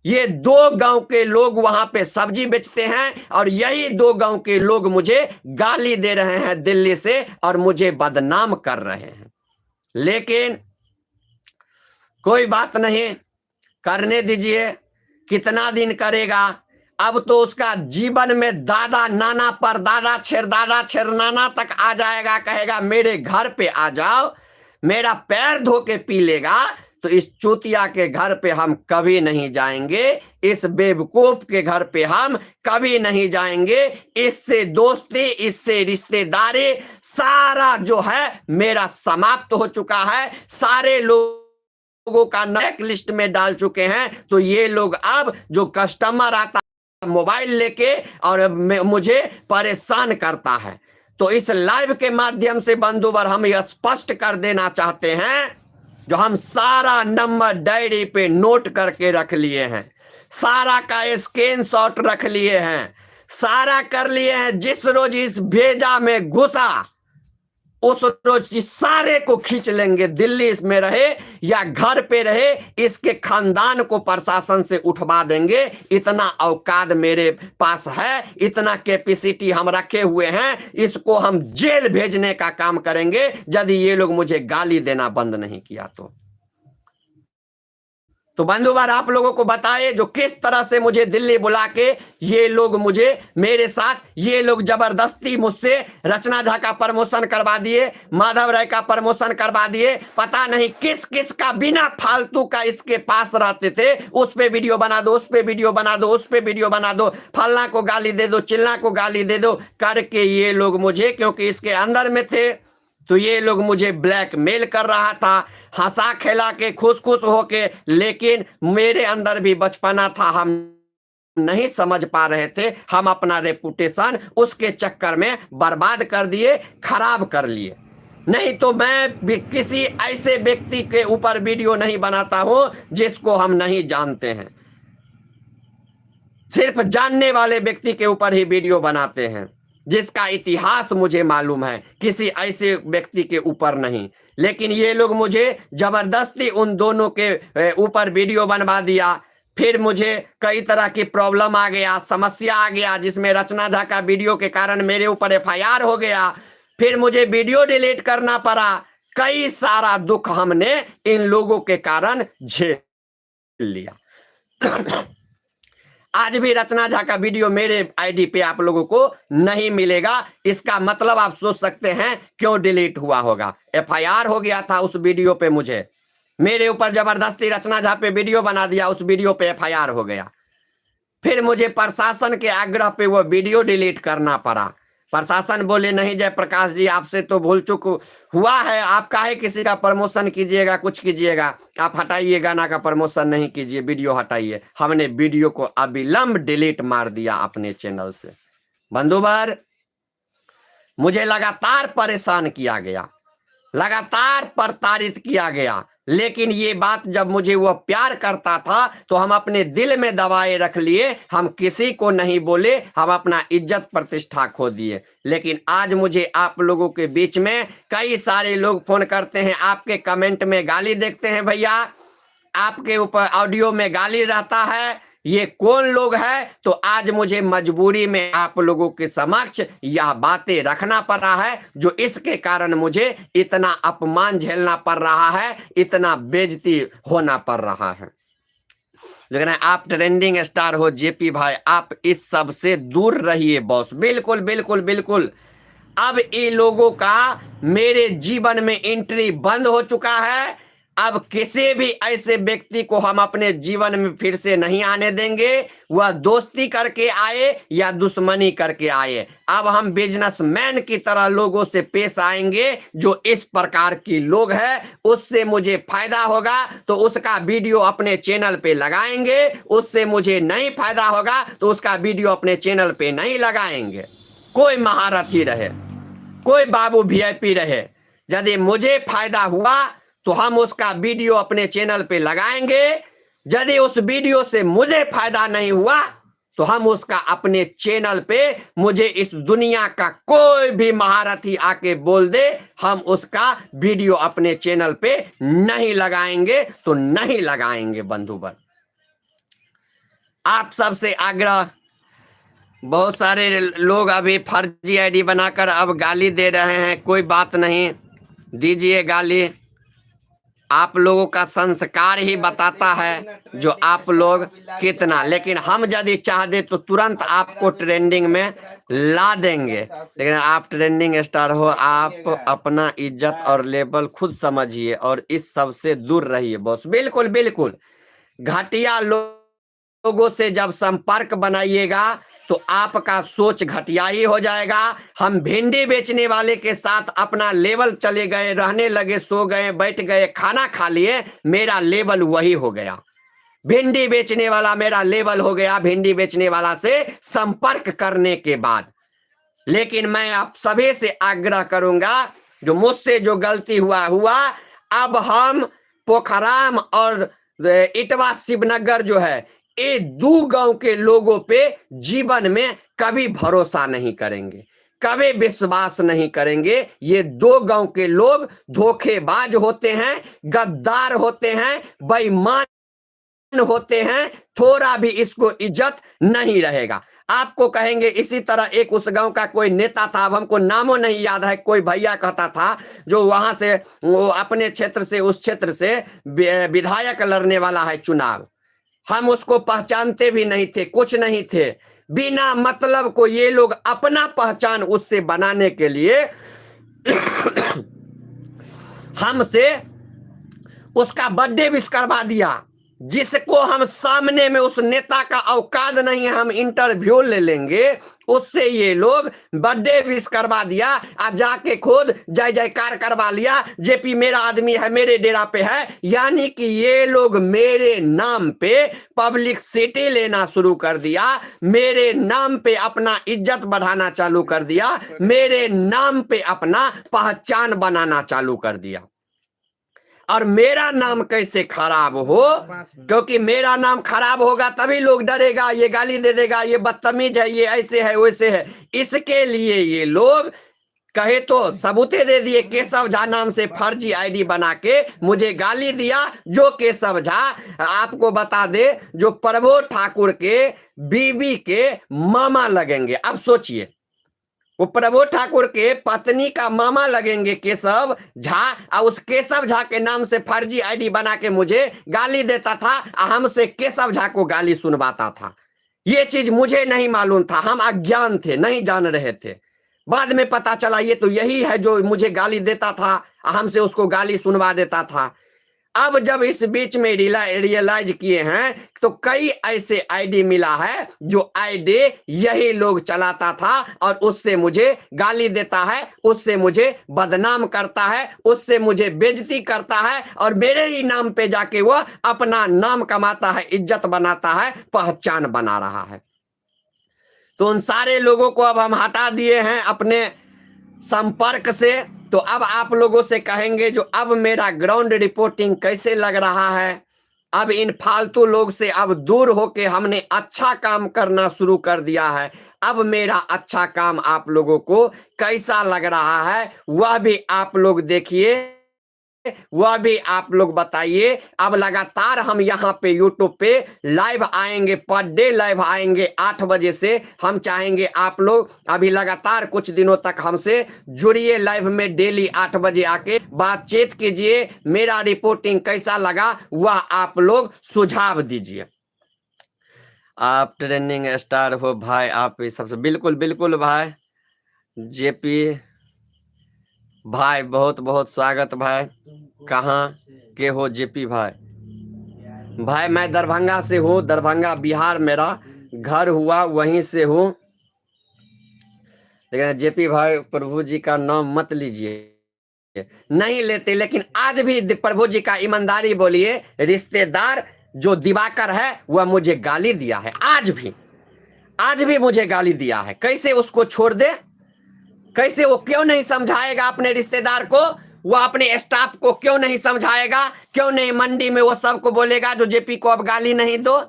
ये 2 गांव के लोग वहां पे सब्जी बेचते हैं, और यही 2 गांव के लोग मुझे गाली दे रहे हैं दिल्ली से और मुझे बदनाम कर रहे हैं। लेकिन कोई बात नहीं, करने दीजिए, कितना दिन करेगा। अब तो उसका जीवन में दादा नाना पर दादा छेरदादा छेरनाना तक आ जाएगा, कहेगा मेरे घर पे आ जाओ, मेरा पैर धो के पी लेगा। तो इस चूतिया के घर पे हम कभी नहीं जाएंगे, इस बेवकूफ के घर पे हम कभी नहीं जाएंगे। इससे दोस्ती, इससे रिश्तेदारी, सारा जो है मेरा समाप्त हो चुका है। सारे लोगों का ब्लैक लिस्ट में डाल चुके हैं। तो ये लोग अब जो कस्टमर आता मोबाइल लेके और मुझे परेशान करता है, तो इस लाइव के माध्यम से बंधुवर हम यह स्पष्ट कर देना चाहते हैं, जो हम सारा नंबर डायरी पे नोट करके रख लिए हैं, सारा का स्क्रीनशॉट रख लिए हैं, सारा कर लिए हैं। जिस रोज इस भेजा में घुसा उस रोज इस सारे को खींच लेंगे, दिल्ली में रहे या घर पे रहे, इसके खानदान को प्रशासन से उठवा देंगे। इतना औकात मेरे पास है, इतना कैपेसिटी हम रखे हुए हैं। इसको हम जेल भेजने का काम करेंगे यदि ये लोग मुझे गाली देना बंद नहीं किया तो बंधुवर आप लोगों को बताए जो किस तरह से मुझे दिल्ली बुला के ये लोग मुझे मेरे साथ ये लोग जबरदस्ती मुझसे रचना झा का प्रमोशन करवा दिए, माधव राय का प्रमोशन करवा दिए, पता नहीं किस किस का बिना फालतू का इसके पास रहते थे। उस पे वीडियो बना दो, उस पे वीडियो बना दो, उस पे वीडियो बना दो, फलना को गाली दे दो, चिल्ला को गाली दे दो करके ये लोग मुझे, क्योंकि इसके अंदर में थे तो ये लोग मुझे ब्लैकमेल कर रहा था, हंसा खेला के खुश खुश होके। लेकिन मेरे अंदर भी बचपना था, हम नहीं समझ पा रहे थे। हम अपना रेपुटेशन उसके चक्कर में बर्बाद कर दिए, खराब कर लिए। नहीं तो मैं भी किसी ऐसे व्यक्ति के ऊपर वीडियो नहीं बनाता हूं जिसको हम नहीं जानते हैं, सिर्फ जानने वाले व्यक्ति के ऊपर ही वीडियो बनाते हैं, जिसका इतिहास मुझे मालूम है, किसी ऐसे व्यक्ति के ऊपर नहीं। लेकिन ये लोग मुझे जबरदस्ती उन दोनों के ऊपर वीडियो बनवा दिया। फिर मुझे कई तरह की प्रॉब्लम आ गया, समस्या आ गया, जिसमें रचना झा का वीडियो के कारण मेरे ऊपर FIR हो गया। फिर मुझे वीडियो डिलीट करना पड़ा। कई सारा दुख हमने इन लोगों के कारण झेल लिया। आज भी रचना झा का वीडियो मेरे आईडी पे आप लोगों को नहीं मिलेगा। इसका मतलब आप सोच सकते हैं क्यों डिलीट हुआ होगा। FIR हो गया था उस वीडियो पे, मुझे मेरे ऊपर जबरदस्ती रचना झा पे वीडियो बना दिया, उस वीडियो पे FIR हो गया। फिर मुझे प्रशासन के आग्रह पे वो वीडियो डिलीट करना पड़ा। प्रशासन बोले नहीं जयप्रकाश जी आपसे तो भूल चूक हुआ है, आप काहे किसी का प्रमोशन कीजिएगा, कुछ कीजिएगा, आप हटाइए गाना का प्रमोशन नहीं कीजिए, वीडियो हटाइए। हमने वीडियो को अविलंब डिलीट मार दिया अपने चैनल से। बंधुवर, मुझे लगातार परेशान किया गया, लगातार प्रताड़ित किया गया, लेकिन ये बात जब मुझे वो प्यार करता था तो हम अपने दिल में दबाए रख लिए, हम किसी को नहीं बोले, हम अपना इज्जत प्रतिष्ठा खो दिए। लेकिन आज मुझे आप लोगों के बीच में कई सारे लोग फोन करते हैं, आपके कमेंट में गाली देखते हैं, भैया आपके ऊपर ऑडियो में गाली रहता है, ये कौन लोग है? तो आज मुझे मजबूरी में आप लोगों के समक्ष यह बातें रखना पड़ रहा है, जो इसके कारण मुझे इतना अपमान झेलना पड़ रहा है, इतना बेइज्जती होना पड़ रहा है। लेकिन आप ट्रेंडिंग स्टार हो जेपी भाई, आप इस सब से दूर रहिए बॉस। बिल्कुल बिल्कुल बिल्कुल। अब ये लोगों का मेरे जीवन में एंट्री बंद हो चुका है। अब किसी भी ऐसे व्यक्ति को हम अपने जीवन में फिर से नहीं आने देंगे, वह दोस्ती करके आए या दुश्मनी करके आए। अब हम बिजनेसमैन की तरह लोगों से पेश आएंगे। जो इस प्रकार की लोग हैं, उससे मुझे फायदा होगा तो उसका वीडियो अपने चैनल पे लगाएंगे, उससे मुझे नहीं फायदा होगा तो उसका वीडियो अपने चैनल पे नहीं लगाएंगे। कोई महारथी रहे, कोई बाबू वीआईपी रहे, यदि मुझे फायदा हुआ तो हम उसका वीडियो अपने चैनल पे लगाएंगे। यदि उस वीडियो से मुझे फायदा नहीं हुआ तो हम उसका अपने चैनल पे, मुझे इस दुनिया का कोई भी महारथी आके बोल दे, हम उसका वीडियो अपने चैनल पे नहीं लगाएंगे तो नहीं लगाएंगे। बंधुवर, आप सबसे आग्रह, बहुत सारे लोग अभी फर्जी आईडी बनाकर अब गाली दे रहे हैं, कोई बात नहीं, दीजिए गाली। आप लोगों का संस्कार ही बताता है जो आप लोग कितना, लेकिन हम यदि चाह दे तो तुरंत आपको ट्रेंडिंग में ला देंगे। लेकिन आप ट्रेंडिंग स्टार हो, आप अपना इज्जत और लेवल खुद समझिए और इस सब से दूर रहिए बॉस। बिल्कुल बिल्कुल। घटिया लोगों से जब संपर्क बनाइएगा तो आपका सोच घटिया ही हो जाएगा। हम भिंडी बेचने वाले के साथ अपना लेवल चले गए, रहने लगे, सो गए, बैठ गए, खाना खा लिए, मेरा लेवल वही हो गया। भिंडी बेचने वाला मेरा लेवल हो गया भिंडी बेचने वाला से संपर्क करने के बाद। लेकिन मैं आप सभी से आग्रह करूंगा, जो मुझसे जो गलती हुआ, अब हम पोखराम और इटवा शिवनगर जो है, ये दो गांव के लोगों पे जीवन में कभी भरोसा नहीं करेंगे, कभी विश्वास नहीं करेंगे। ये दो गांव के लोग धोखेबाज होते हैं, गद्दार होते हैं, बेईमान होते हैं, थोड़ा भी इसको इज्जत नहीं रहेगा। आपको कहेंगे इसी तरह एक उस गांव का कोई नेता था, अब हमको नामों नहीं याद है, कोई भैया कहता था, जो वहां से, वो अपने क्षेत्र से, उस क्षेत्र से विधायक लड़ने वाला है चुनाव। हम उसको पहचानते भी नहीं थे, कुछ नहीं थे, बिना मतलब को ये लोग अपना पहचान उससे बनाने के लिए हमसे उसका बर्थडे विश करवा दिया, जिसको हम सामने में, उस नेता का औकात नहीं है, हम इंटरव्यू ले लेंगे, उससे ये लोग बर्थडे विश करवा दिया, आज जाके खुद जय जयकार करवा लिया, जेपी मेरा आदमी है, मेरे डेरा पे है। यानी कि ये लोग मेरे नाम पे पब्लिसिटी लेना शुरू कर दिया, मेरे नाम पे अपना इज्जत बढ़ाना चालू कर दिया, मेरे नाम पे अपना पहचान बनाना चालू कर दिया। और मेरा नाम कैसे खराब हो? क्योंकि मेरा नाम खराब होगा तभी लोग डरेगा, ये गाली दे देगा, ये बदतमीज है, ये ऐसे है, वैसे है। इसके लिए ये लोग कहे तो सबूते दे दिए, केशव झा नाम से फर्जी आईडी बना के मुझे गाली दिया। जो केशव झा, आपको बता दे, जो प्रबोध ठाकुर के बीबी के मामा लगेंगे। अब सोचिए, वो प्रबोध ठाकुर के पत्नी का मामा लगेंगे केशव झा, और उस केशव झा के नाम से फर्जी आईडी बना के मुझे गाली देता था, हमसे केशव झा को गाली सुनवाता था। ये चीज मुझे नहीं मालूम था, हम अज्ञान थे, नहीं जान रहे थे। बाद में पता चला ये तो यही है जो मुझे गाली देता था, हमसे उसको गाली सुनवा देता था। अब जब इस बीच में रियलाइज किए हैं तो कई ऐसे आईडी मिला है जो आईडी यही लोग चलाता था और उससे मुझे गाली देता है, उससे मुझे बदनाम करता है, उससे मुझे बेइज्जती करता है और मेरे ही नाम पे जाके वो अपना नाम कमाता है, इज्जत बनाता है, पहचान बना रहा है। तो उन सारे लोगों को अब हम हटा दिए हैं अपने संपर्क से। तो अब आप लोगों से कहेंगे जो अब मेरा ग्राउंड रिपोर्टिंग कैसे लग रहा है, अब इन फालतू लोग से अब दूर होके हमने अच्छा काम करना शुरू कर दिया है। अब मेरा अच्छा काम आप लोगों को कैसा लग रहा है वह भी आप लोग देखिए, वह भी आप लोग बताइए। अब लगातार हम यहाँ पे यूट्यूब पे लाइव आएंगे, पर डे लाइव आएंगे 8 बजे से। हम चाहेंगे आप लोग अभी लगातार कुछ दिनों तक हमसे जुड़िए, लाइव में डेली 8 बजे आके बातचीत कीजिए। मेरा रिपोर्टिंग कैसा लगा वह आप लोग सुझाव दीजिए। आप ट्रेंडिंग स्टार हो भाई, आप सबसे बिल्कुल बिल्कुल भाई। जेपी भाई बहुत बहुत स्वागत भाई। कहाँ के हो जेपी भाई? भाई मैं दरभंगा से हूँ, दरभंगा बिहार मेरा घर हुआ, वहीं से हूँ। लेकिन जेपी भाई प्रभु जी का नाम मत लीजिए, नहीं लेते। लेकिन आज भी प्रभु जी का ईमानदारी बोलिए, रिश्तेदार जो दिवाकर है वह मुझे गाली दिया है, आज भी मुझे गाली दिया है। कैसे उसको छोड़ दे? कैसे? वो क्यों नहीं समझाएगा अपने रिश्तेदार को? वो अपने स्टाफ को क्यों नहीं समझाएगा? क्यों नहीं मंडी में वो सबको बोलेगा जो जेपी को अब गाली नहीं दो?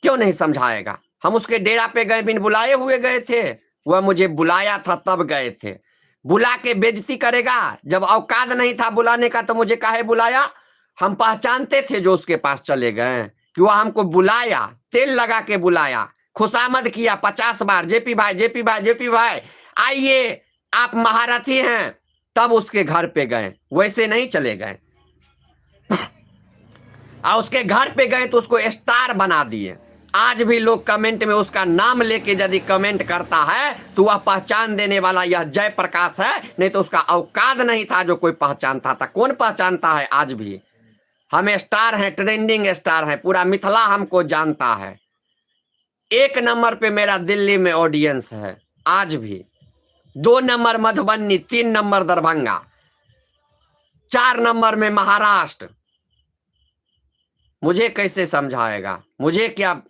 क्यों नहीं समझाएगा? हम उसके डेरा पे गए, बिन बुलाए हुए गए थे। वह मुझे बुलाया था तब गए थे। बुला के बेइज्जती करेगा? जब औकात नहीं था बुलाने का तो मुझे काहे बुलाया? हम पहचानते थे जो उसके पास चले गए कि वह हमको बुलाया, तेल लगा के बुलाया, खुशामद किया 50 बार, जेपी भाई जेपी भाई जेपी भाई आइए, आप महारथी हैं, तब उसके घर पे गए, वैसे नहीं चले गए। और उसके घर पे गए तो उसको स्टार बना दिए। आज भी लोग कमेंट में उसका नाम लेके यदि कमेंट करता है तो वह पहचान देने वाला यह जयप्रकाश है, नहीं तो उसका औकात नहीं था जो कोई पहचानता था। कौन पहचानता है? आज भी हम स्टार हैं, ट्रेंडिंग स्टार हैं, पूरा मिथिला हमको जानता है। 1 नंबर पे मेरा दिल्ली में ऑडियंस है आज भी, 2 number Madhubani, 3 number Darbhanga, 4 number में महाराष्ट्र। मुझे कैसे समझाएगा? मुझे क्या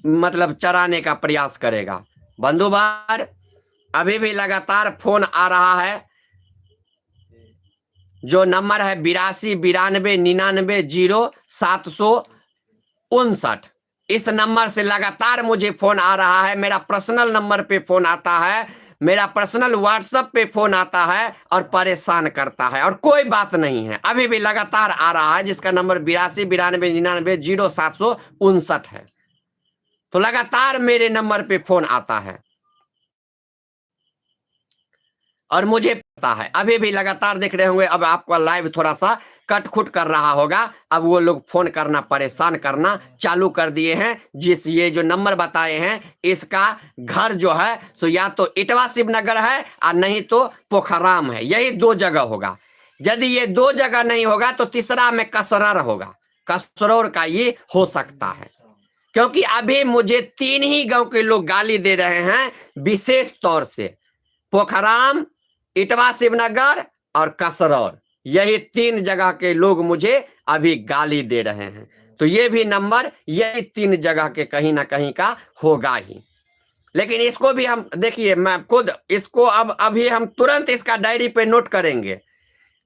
मतलब चराने का प्रयास करेगा? बंधुवार अभी भी लगातार फोन आ रहा है, जो नंबर है 82 92 99 0 759। इस नंबर से लगातार मुझे फोन आ रहा है। मेरा पर्सनल नंबर पे फोन आता है, मेरा पर्सनल व्हाट्सएप पे फोन आता है और परेशान करता है, और कोई बात नहीं है। अभी भी लगातार आ रहा है, जिसका नंबर 82 92 99 0 759 है। तो लगातार मेरे नंबर पे फोन आता है और मुझे पता है। अभी भी लगातार देख रहे होंगे। अब आपका लाइव थोड़ा सा कट खुट कर रहा होगा। अब वो लोग फोन करना, परेशान करना चालू कर दिए हैं। जिस ये जो नंबर बताए हैं, इसका घर जो है सो या तो इटवा शिवनगर है और नहीं तो पोखराम है। यही 2 जगह होगा। यदि ये 2 जगह नहीं होगा तो तीसरा में कसरर होगा, कसरौर का ये हो सकता है। क्योंकि अभी मुझे 3 ही गांव के लोग गाली दे रहे हैं विशेष तौर से, पोखराम, इटवा शिवनगर और कसरौर। यही 3 जगह के लोग मुझे अभी गाली दे रहे हैं। तो ये भी नंबर यही 3 जगह के कहीं ना कहीं का होगा ही। लेकिन इसको भी हम देखिए, मैं खुद इसको अब अभी हम तुरंत इसका डायरी पे नोट करेंगे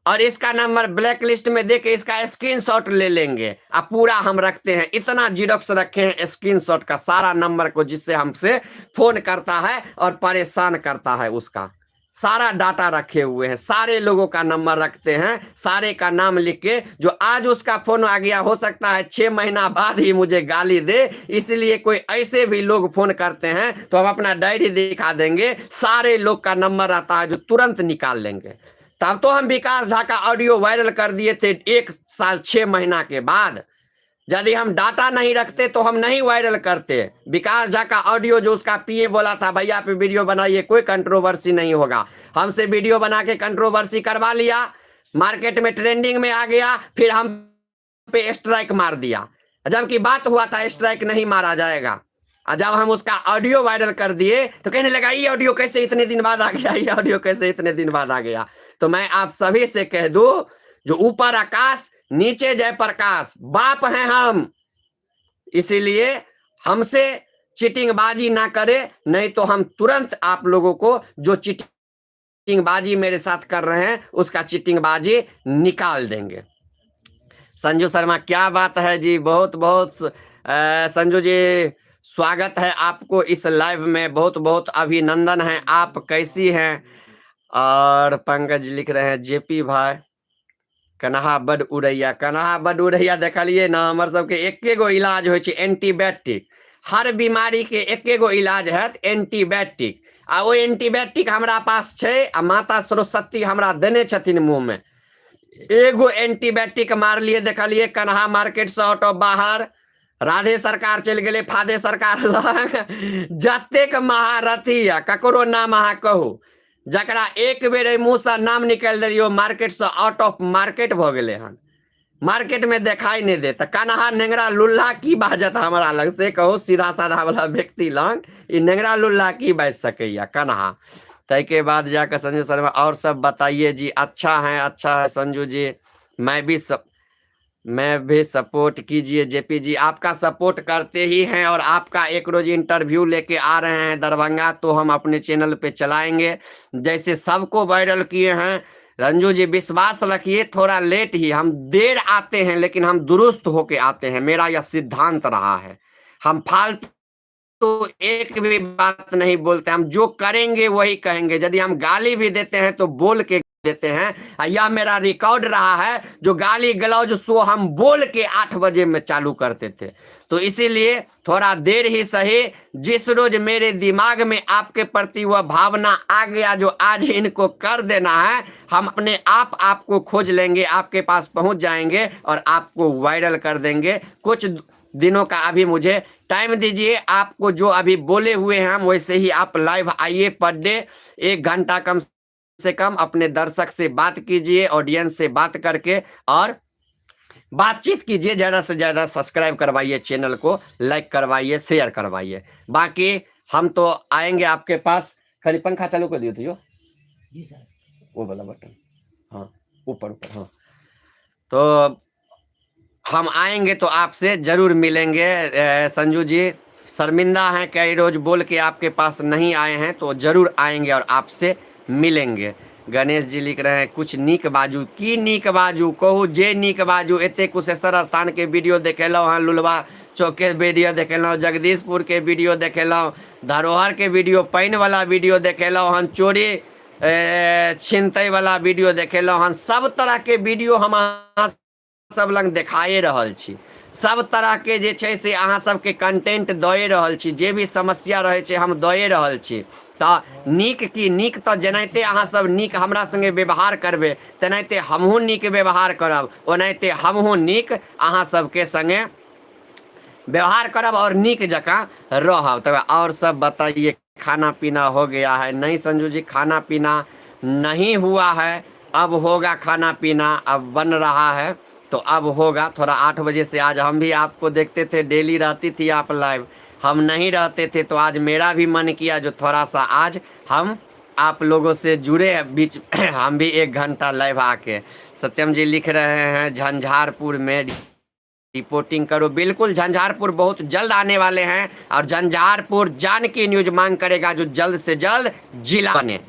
और इसका नंबर ब्लैक लिस्ट में देके इसका स्क्रीनशॉट ले लेंगे। अब पूरा हम रखते हैं, इतना जीरोक्स रखे हैं स्क्रीनशॉट का, सारा नंबर को जिससे हमसे फोन करता है और परेशान करता है, उसका सारा डाटा रखे हुए हैं। सारे लोगों का नंबर रखते हैं, सारे का नाम लिख के। जो आज उसका फोन आ गया, हो सकता है 6 महीना बाद ही मुझे गाली दे, इसलिए कोई ऐसे भी लोग फोन करते हैं तो हम अपना डायरी दिखा देंगे। सारे लोग का नंबर आता है जो तुरंत निकाल लेंगे। तब तो हम विकास झा का ऑडियो वायरल कर दिए थे 1 साल 6 महीना के बाद। यदि हम डाटा नहीं रखते तो हम नहीं वायरल करते। विकास झा का ऑडियो जो उसका पीए बोला था, भैया पे वीडियो बनाइए, कोई कंट्रोवर्सी नहीं होगा। हमसे वीडियो बना के कंट्रोवर्सी करवा लिया, मार्केट में ट्रेंडिंग में आ गया, फिर हम पे स्ट्राइक मार दिया, जबकि बात हुआ था स्ट्राइक नहीं मारा जाएगा। और जब हम उसका ऑडियो वायरल कर दिए तो कहने लगा ये ऑडियो कैसे इतने दिन बाद आ गया, ये ऑडियो कैसे इतने दिन बाद आ गया। तो मैं आप सभी से कह दूं, जो ऊपर आकाश नीचे जयप्रकाश, बाप हैं हम, इसीलिए हमसे चीटिंगबाजी ना करे, नहीं तो हम तुरंत आप लोगों को जो चीटिंगबाजी मेरे साथ कर रहे हैं उसका चीटिंगबाजी निकाल देंगे। संजू शर्मा क्या बात है जी, बहुत बहुत संजू जी स्वागत है आपको इस लाइव में, बहुत बहुत अभिनंदन है। आप कैसी हैं? और पंकज लिख रहे हैं जेपी भाई कन्हा बड उड़ैया, कन्हा बड उड़ैया देखलिए ना, हमारे सबके एके गो इलाज हो एंटीबायोटिक, हर बीमारी के एके गो इलाज है एंटीबायोटिक। आ वो एंटीबायोटिक हमारा पास है, आ माता सरस्वती हमरा देने छथिन मुंह में। एगो एंटीबायोटिक मार लिए देखलिए कन्हा मार्केट से ऑटो बाहर, राधे सरकार चल गए फादे सरकार लग। जतेक महारथी है ककरो नाम अहाँ कहू, जकरा एक बेर मुँह से नाम निकाल दिलियो मार्केट से आउट ऑफ मार्केट भ गए हन, मार्केट में दिखाई नहीं देता। कन्हा नेंगरा लुल्ला की बाजत हमारा लग से कहो, सीधा साधा वाला व्यक्ति लग ई नेंगरा लुल्ला की बाज सके कन्हा। तय के बाद जाकर संजू शर्मा और सब बताइए जी। अच्छा है संजू जी, मैं भी सपोर्ट कीजिए जेपी जी, आपका सपोर्ट करते ही हैं। और आपका एक रोज इंटरव्यू लेके आ रहे हैं दरभंगा, तो हम अपने चैनल पे चलाएंगे जैसे सबको वायरल किए हैं। रंजू जी विश्वास रखिए, थोड़ा लेट ही, हम देर आते हैं लेकिन हम दुरुस्त होके आते हैं, मेरा यह सिद्धांत रहा है। हम फालतू तो एक भी बात नहीं बोलते, हम जो करेंगे वही कहेंगे। यदि हम गाली भी देते हैं तो बोल के देते हैं। यह मेरा रिकॉर्ड रहा है, जो गाली गलौज सो हम बोल के 8 बजे में चालू करते थे। तो इसीलिए थोड़ा देर ही सही, जिस रोज मेरे दिमाग में आपके प्रति वह भावना आ गया जो आज इनको कर देना है, हम अपने आप आपको खोज लेंगे, आपके पास पहुंच जाएंगे और आपको वायरल कर देंगे। कुछ दिनों का अभी मुझे टाइम दीजिए, आपको जो अभी बोले हुए हैं हम वैसे ही आप लाइव आइए, पर डे 1 घंटा कम से कम अपने दर्शक से बात कीजिए, ऑडियंस से बात करके और बातचीत कीजिए। ज़्यादा से ज़्यादा सब्सक्राइब करवाइए, चैनल को लाइक करवाइए, शेयर करवाइए। बाकी हम तो आएंगे आपके पास। खाली पंखा चालू कर दियो तो जी सर, वो वाला बटन, हाँ ऊपर, हाँ। तो हम आएंगे तो आपसे जरूर मिलेंगे। संजू जी शर्मिंदा हैं, कई रोज बोल के आपके पास नहीं आए हैं, तो जरूर आएंगे और आपसे मिलेंगे। गणेश जी लिख रहे हैं कुछ नीक बाजू, की नीक बाजू कहू, जे नीक बाजू। एते कुशेश्वर स्थान के वीडियो देखेलहुँ हाँ, लुलवा चौक के वीडियो देखेलहुँ, जगदीशपुर के वीडियो देखेलहुँ, धरोहर के वीडियो, पानि वाला वीडियो देखेलहुँ हन, चोरी छिनतै वाला वीडियो देखेलहुँ हन। सब तरह के वीडियो हम सब लंग देखाए रहल छी, सब तरह के जे छै से अहाँ सबके कंटेंट दए रहल छी, जे भी समस्या रहे छै हम दए रहल छी। तो नीक की नीक, तो जेनाहिते अहाँ सब नीक हमरा संगे व्यवहार करबे तेनाहिते हमहूँ नीक व्यवहार करब, ओनाहिते हमहूँ नीक अहाँ सबके संगे व्यवहार करब और नीक जकाँ रहब। तो और सब बताइए, खाना पीना हो गया है? नहीं संजू जी, खाना पीना नहीं हुआ है, अब होगा खाना पीना, अब बन रहा है तो अब होगा। थोड़ा 8 बजे से आज हम भी आपको देखते थे, डेली रहती थी आप लाइव, हम नहीं रहते थे, तो आज मेरा भी मन किया जो थोड़ा सा आज हम आप लोगों से जुड़े बीच हम भी 1 घंटा लाइव आके। सत्यम जी लिख रहे हैं झंझारपुर में रिपोर्टिंग करो। बिल्कुल, झंझारपुर बहुत जल्द आने वाले हैं और झंझारपुर जानकी न्यूज मांग करेगा जो जल्द से जल्द जिला बने।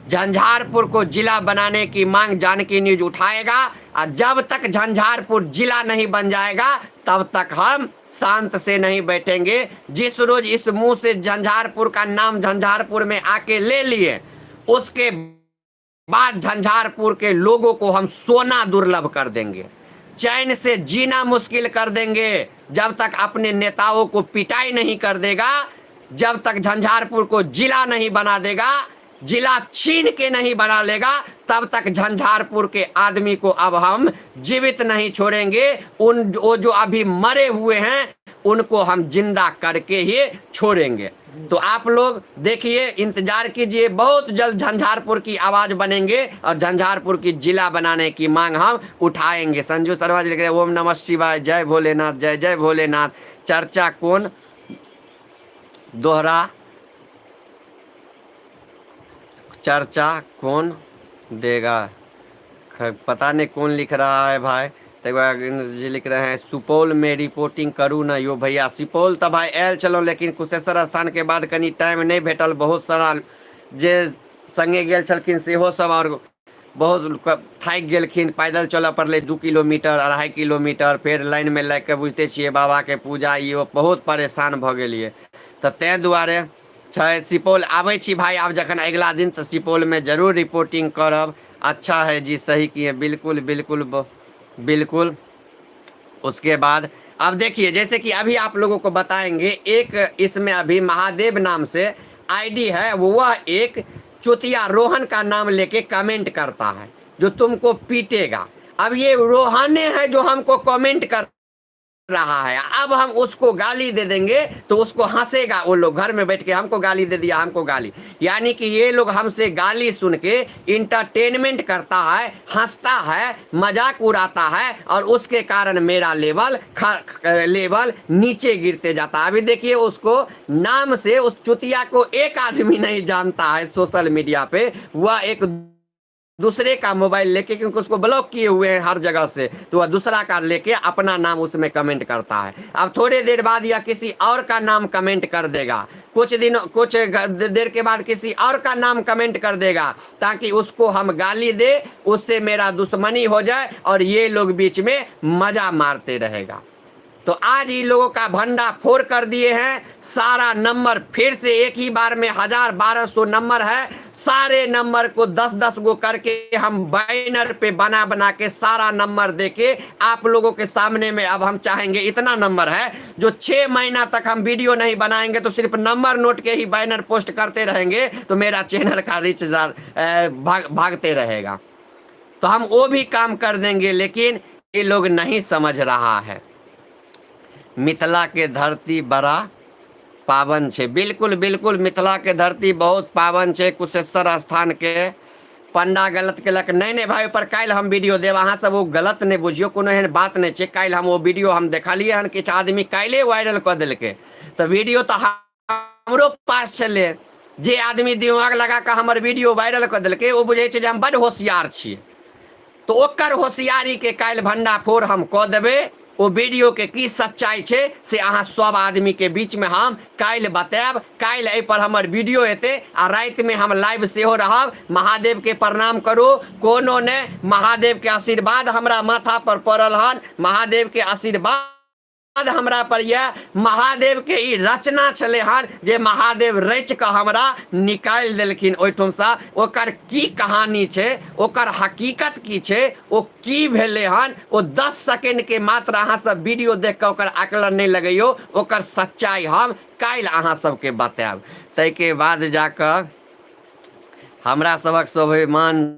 झंझारपुर को जिला बनाने की मांग जानकी न्यूज उठाएगा, और जब तक झंझारपुर जिला नहीं बन जाएगा तब तक हम शांत से नहीं बैठेंगे। जिस रोज इस मुंह से झंझारपुर का नाम झंझारपुर में आके ले लिए, उसके बाद झंझारपुर के लोगों को हम सोना दुर्लभ कर देंगे, चैन से जीना मुश्किल कर देंगे। जब तक अपने नेताओं को पिटाई नहीं कर देगा, जब तक झंझारपुर को जिला नहीं बना देगा, जिला छीन के नहीं बना लेगा, तब तक झंझारपुर के आदमी को अब हम जीवित नहीं छोड़ेंगे। वो जो अभी मरे हुए हैं उनको हम जिंदा करके ही छोड़ेंगे। तो आप लोग देखिए, इंतजार कीजिए, बहुत जल्द झंझारपुर की आवाज बनेंगे और झंझारपुर की जिला बनाने की मांग हम उठाएंगे। संजू शर्मा जी लिख रहे हैं, ओम नमः शिवाय, जय भोलेनाथ, जय जय भोलेनाथ। चर्चा कौन दोहरा चर्चा कौन देगा? पता नहीं कौन लिख रहा है भाई। जी लिख रहे हैं, सुपौल में रिपोर्टिंग करूँ ना यो भैया। सुपौल तो भाई आयल चलो, लेकिन कुशेश्वर स्थान के बाद कनी टाइम नहीं भेटल। बहुत सारा जे संगे गेल छलखिन सेहो सब, और बहुत थाकि गेलखिन। पैदल चलऽ पड़लै 2 किलोमीटर 2.5 किलोमीटर, फेर लाइन में लग के बुझते छियै बाबा के पूजा, ये बहुत परेशान भऽ गेलियै। तऽ तें दुआरे छै सुपौल आबै छी भाई, आब जखन अगला दिन तो सुपौल में जरूर रिपोर्टिंग करब। अच्छा है जी, सही किए, बिल्कुल बिल्कुल बिल्कुल। उसके बाद अब देखिए, जैसे कि अभी आप लोगों को बताएंगे, एक इसमें अभी महादेव नाम से आईडी है, वह एक चुतिया रोहन का नाम लेके कमेंट करता है जो तुमको पीटेगा। अब ये रोहने है जो हमको कमेंट कर रहा है, अब हम उसको गाली दे देंगे तो उसको हंसेगा। वो लोग घर में बैठ के हमको गाली दे दिया, हमको गाली, यानी कि ये लोग हमसे गाली सुन के इंटरटेनमेंट करता है, हंसता है, मजाक उड़ाता है, और उसके कारण मेरा लेवल नीचे गिरते जाता है। अभी देखिए, उसको नाम से उस चुतिया को एक आदमी नहीं जानता है सोशल मीडिया पे, वह एक दूसरे का मोबाइल लेके, क्योंकि उसको ब्लॉक किए हुए हैं हर जगह से, तो वह दूसरा का लेके अपना नाम उसमें कमेंट करता है। अब थोड़े देर बाद या किसी और का नाम कमेंट कर देगा, कुछ देर के बाद किसी और का नाम कमेंट कर देगा, ताकि उसको हम गाली दे, उससे मेरा दुश्मनी हो जाए और ये लोग बीच में मजा मारते रहेगा। तो आज ही लोगों का भंडा फोड़ कर दिए हैं। सारा नंबर फिर से एक ही बार में 1000-1200 नंबर है, सारे नंबर को 10-10 गो करके हम बैनर पे बना बना के सारा नंबर देके आप लोगों के सामने में अब हम चाहेंगे, इतना नंबर है जो 6 महीना तक हम वीडियो नहीं बनाएंगे तो सिर्फ नंबर नोट के ही बैनर पोस्ट करते रहेंगे, तो मेरा चैनल का रीच भागते रहेगा। तो हम वो भी काम कर देंगे, लेकिन ये लोग नहीं समझ रहा है। मिथिला के धरती बड़ा पावन छे, बिल्कुल बिल्कुल, मिथिला के धरती बहुत पावन छे। कुशेश्वर स्थान के पंडा गलत केलक, नहीं भाई, पर काल्हि हम वीडियो देव, अहाँ सब वो गलत नहीं बुझियो, कोनो एहन बात नहीं छे। काल्हि हम वो वीडियो हम देखलिए हन, किछु आदमी काल्हि वायरल कऽ देलकै, तो वीडियो तो हमरो पास छलै। जे आदमी दिमाग लगा कऽ हमर वीडियो वायरल कऽ देलकै, वो बुझै छै जे हम बड़ होशियार छियै, तो ओकर होशियारी के काल्हि भंडाफोड़ हम कऽ देबै। वो वीडियो के की सच्चाई छे से अहाँ सब आदमी के बीच में हम काल्हि बताएब। काल्हि एहि पर हमर वीडियो हेतै आ रात में हम लाइव सेहो रहब। महादेव के प्रणाम करू, कोनो ने महादेव के आशीर्वाद हमरा माथा पर पड़ल हन, महादेव के आशीर्वाद हमरा पर यह, महादेव के ई रचना छले हन जे महादेव रच के हमरा निकाल देलखिन ओइठम से। ओकर की कहानी छे, ओकर हकीकत की छे, ओ की भेले हन, ओ 10 सेकंड के मात्र अहाँ सब वीडियो देख के ओकर आकलन नहीं लगइयो, ओकर सच्चाई हम काल्हि अहाँ सबके बताएब। तै के बाद जाकर हमरा सबक स्वाभिमान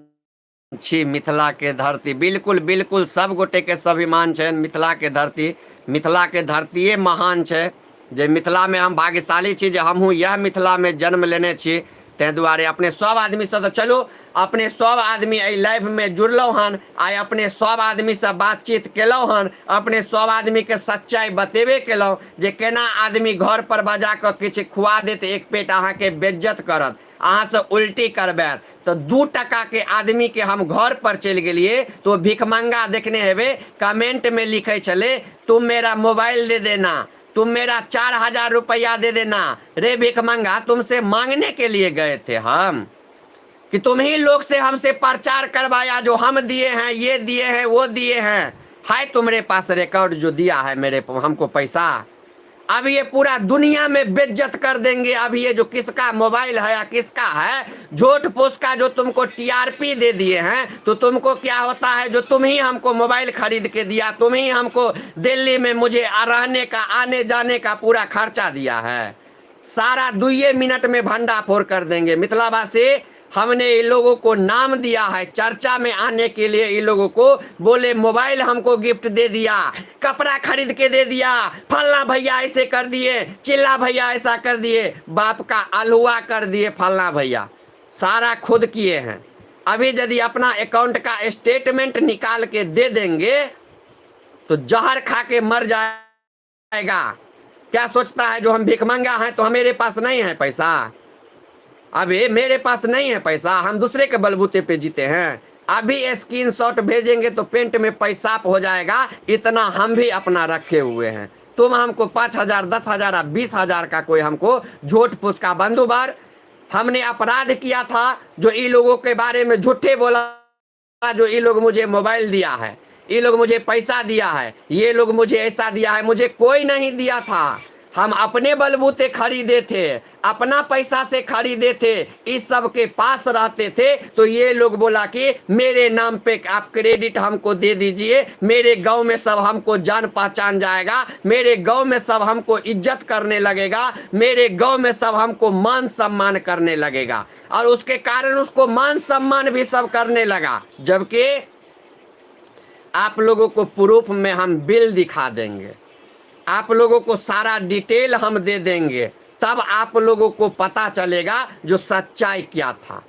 छी मिथिला के धरती, बिल्कुल बिल्कुल, सब गोटे के स्वाभिमान छे मिथिला के धरती। मिथिला के धरतीये महान छे, जे मिथिला में हम भाग्यशाली छी जे हमहूँ यह मिथिला में जन्म लेने छी। तें दुआरे अपने सब आदमी से, तो चलो अपने सब आदमी एहि लाइव में जुड़लहुँ हन, आइ अपने सब आदमी से बातचीत केलहुँ हन, अपने सब आदमी के सच्चाई बतेबे केलहुँ जे केना आदमी घर पर बजा कऽ किछु खुआ देत, एक पेट अहाँ के बेइज्जत करत, अहाँ से उल्टी करबैत। तो 2 टका के आदमी के हम घर पर चल गेलिए, तो भिखमंगा देखने हेबे, कमेंट में लिखे चले, तुम मेरा मोबाइल दे देना, तुम मेरा 4000 रुपया दे देना। रे भिखमंगा, तुमसे मांगने के लिए गए थे हम, कि तुम ही लोग से हमसे प्रचार करवाया, जो हम दिए हैं, ये दिए हैं, वो दिए हैं। हाय तुम्हारे पास रिकॉर्ड जो दिया है हमको पैसा, अब ये पूरा दुनिया में बेइज्जत कर देंगे। अब ये जो किसका मोबाइल है या किसका है, झूठ फूस का जो तुमको टीआरपी दे दिए हैं, तो तुमको क्या होता है जो तुम ही हमको मोबाइल खरीद के दिया, तुम ही हमको दिल्ली में मुझे रहने का, आने जाने का पूरा खर्चा दिया है। सारा 2 मिनट में भंडाफोड़ कर देंगे। मिथिलावासी, हमने इन लोगों को नाम दिया है चर्चा में आने के लिए। इन लोगों को बोले मोबाइल हमको गिफ्ट दे दिया, कपड़ा खरीद के दे दिया, फलना भैया ऐसे कर दिए, चिल्ला भैया ऐसा कर दिए, बाप का अलहुआ कर दिए फलना भैया, सारा खुद किए हैं। अभी यदि अपना अकाउंट का स्टेटमेंट निकाल के दे देंगे तो जहर खा के मर जाएगा। क्या सोचता है जो हम भिखमंगा हैं तो मेरे पास नहीं है पैसा? अभी मेरे पास नहीं है पैसा, हम दूसरे के बलबूते पे जीते हैं। अभी स्क्रीनशॉट भेजेंगे तो पेंट में पैसाप हो जाएगा, इतना हम भी अपना रखे हुए हैं। तुम हमको 5,000 10,000 20,000 का कोई हमको झूठ फूस का बंदूबर। हमने अपराध किया था जो इन लोगों के बारे में झूठे बोला, जो ये लोग मुझे मोबाइल दिया है, ये लोग मुझे पैसा दिया है, ये लोग मुझे ऐसा दिया है, मुझे कोई नहीं दिया था। हम अपने बलबूते खरीदे थे, अपना पैसा से खरीदे थे, इस सब के पास रहते थे। तो ये लोग बोला कि मेरे नाम पे आप क्रेडिट हमको दे दीजिए, मेरे गांव में सब हमको जान पहचान जाएगा, मेरे गांव में सब हमको इज्जत करने लगेगा, मेरे गांव में सब हमको मान सम्मान करने लगेगा। और उसके कारण उसको मान सम्मान भी सब करने लगा। जबकि आप लोगों को प्रूफ में हम बिल दिखा देंगे, आप लोगों को सारा डिटेल हम दे देंगे, तब आप लोगों को पता चलेगा जो सच्चाई क्या था।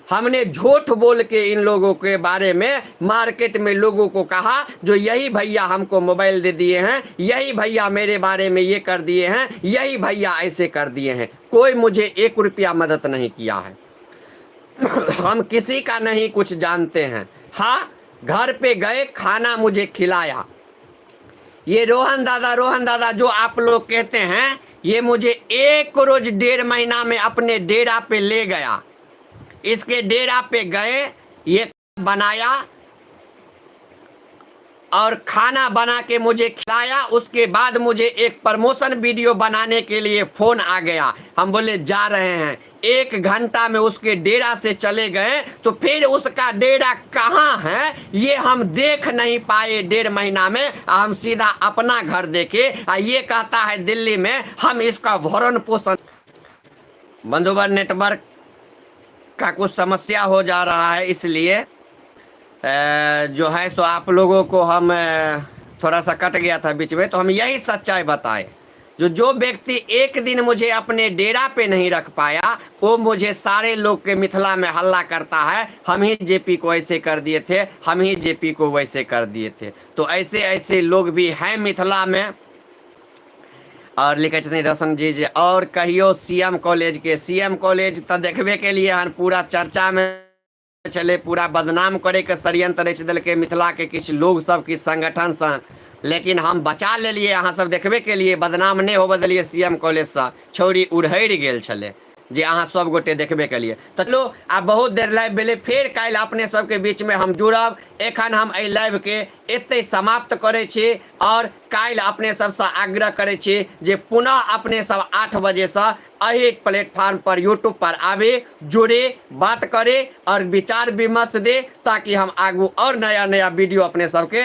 हमने झूठ बोल के इन लोगों के बारे में मार्केट में लोगों को कहा जो यही भैया हमको मोबाइल दे दिए हैं, यही भैया मेरे बारे में ये कर दिए हैं, यही भैया ऐसे कर दिए हैं। कोई मुझे 1 रुपया मदद नहीं किया है। हम किसी का नहीं कुछ जानते हैं। हाँ, घर पे गए, खाना मुझे खिलाया। ये रोहन दादा जो आप लोग कहते हैं, ये मुझे 1 रोज 1.5 महीना में अपने डेरा पे ले गया। इसके डेरा पे गए, ये बनाया और खाना बना के मुझे खिलाया। उसके बाद मुझे एक प्रमोशन वीडियो बनाने के लिए फ़ोन आ गया। हम बोले जा रहे हैं। 1 घंटा में उसके डेरा से चले गए, तो फिर उसका डेरा कहाँ है ये हम देख नहीं पाए 1.5 महीना में। हम सीधा अपना घर देखे। ये कहता है दिल्ली में हम इसका भरण पोषण। बंधुवर नेटवर्क का कुछ समस्या हो जा रहा है, इसलिए जो है सो आप लोगों को हम थोड़ा सा कट गया था बीच में, तो हम यही सच्चाई बताए। जो व्यक्ति एक दिन मुझे अपने डेरा पे नहीं रख पाया, वो मुझे सारे लोग के मिथिला में हल्ला करता है हम ही जेपी को ऐसे कर दिए थे, हम ही जेपी को वैसे कर दिए थे। तो ऐसे ऐसे लोग भी हैं मिथिला में। और लिखे छथिन रोशन जी और कहियो सीएम कॉलेज तो देखबे के लिए हन पूरा चर्चा में चले, पूरा बदनाम करे के षड्यंत्र रच दल के मिथिला के किछ लोग सब किछ संगठन सन। लेकिन हम बचा ले लिए, अहाँ सब देखबे के लिए बदनाम नहीं हो बदलिए। सीएम कॉलेज से छौरी उड़हरि गेल छले जे अहाँ सब गोटे देखबे के लिए। तो चलो आब बहुत देर लाइव भेले, फिर काल्हि अपने सबके बीच में हम जुड़ब। एखन हम एहि लाइव के एते समाप्त करे छी और काल्हि अपने सबसे आग्रह करे छी जे पुनः अपने सब 8 बजे से अही प्लेटफॉर्म पर यूट्यूब पर आवे, जुड़े, बात करे और विचार विमर्श दे, ताकि हम आगू और नया नया वीडियो अपने सबके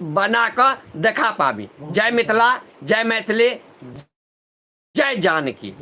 बना कर देखा पाबी। जय मिथिला, जय मैथिली, जय जानकी।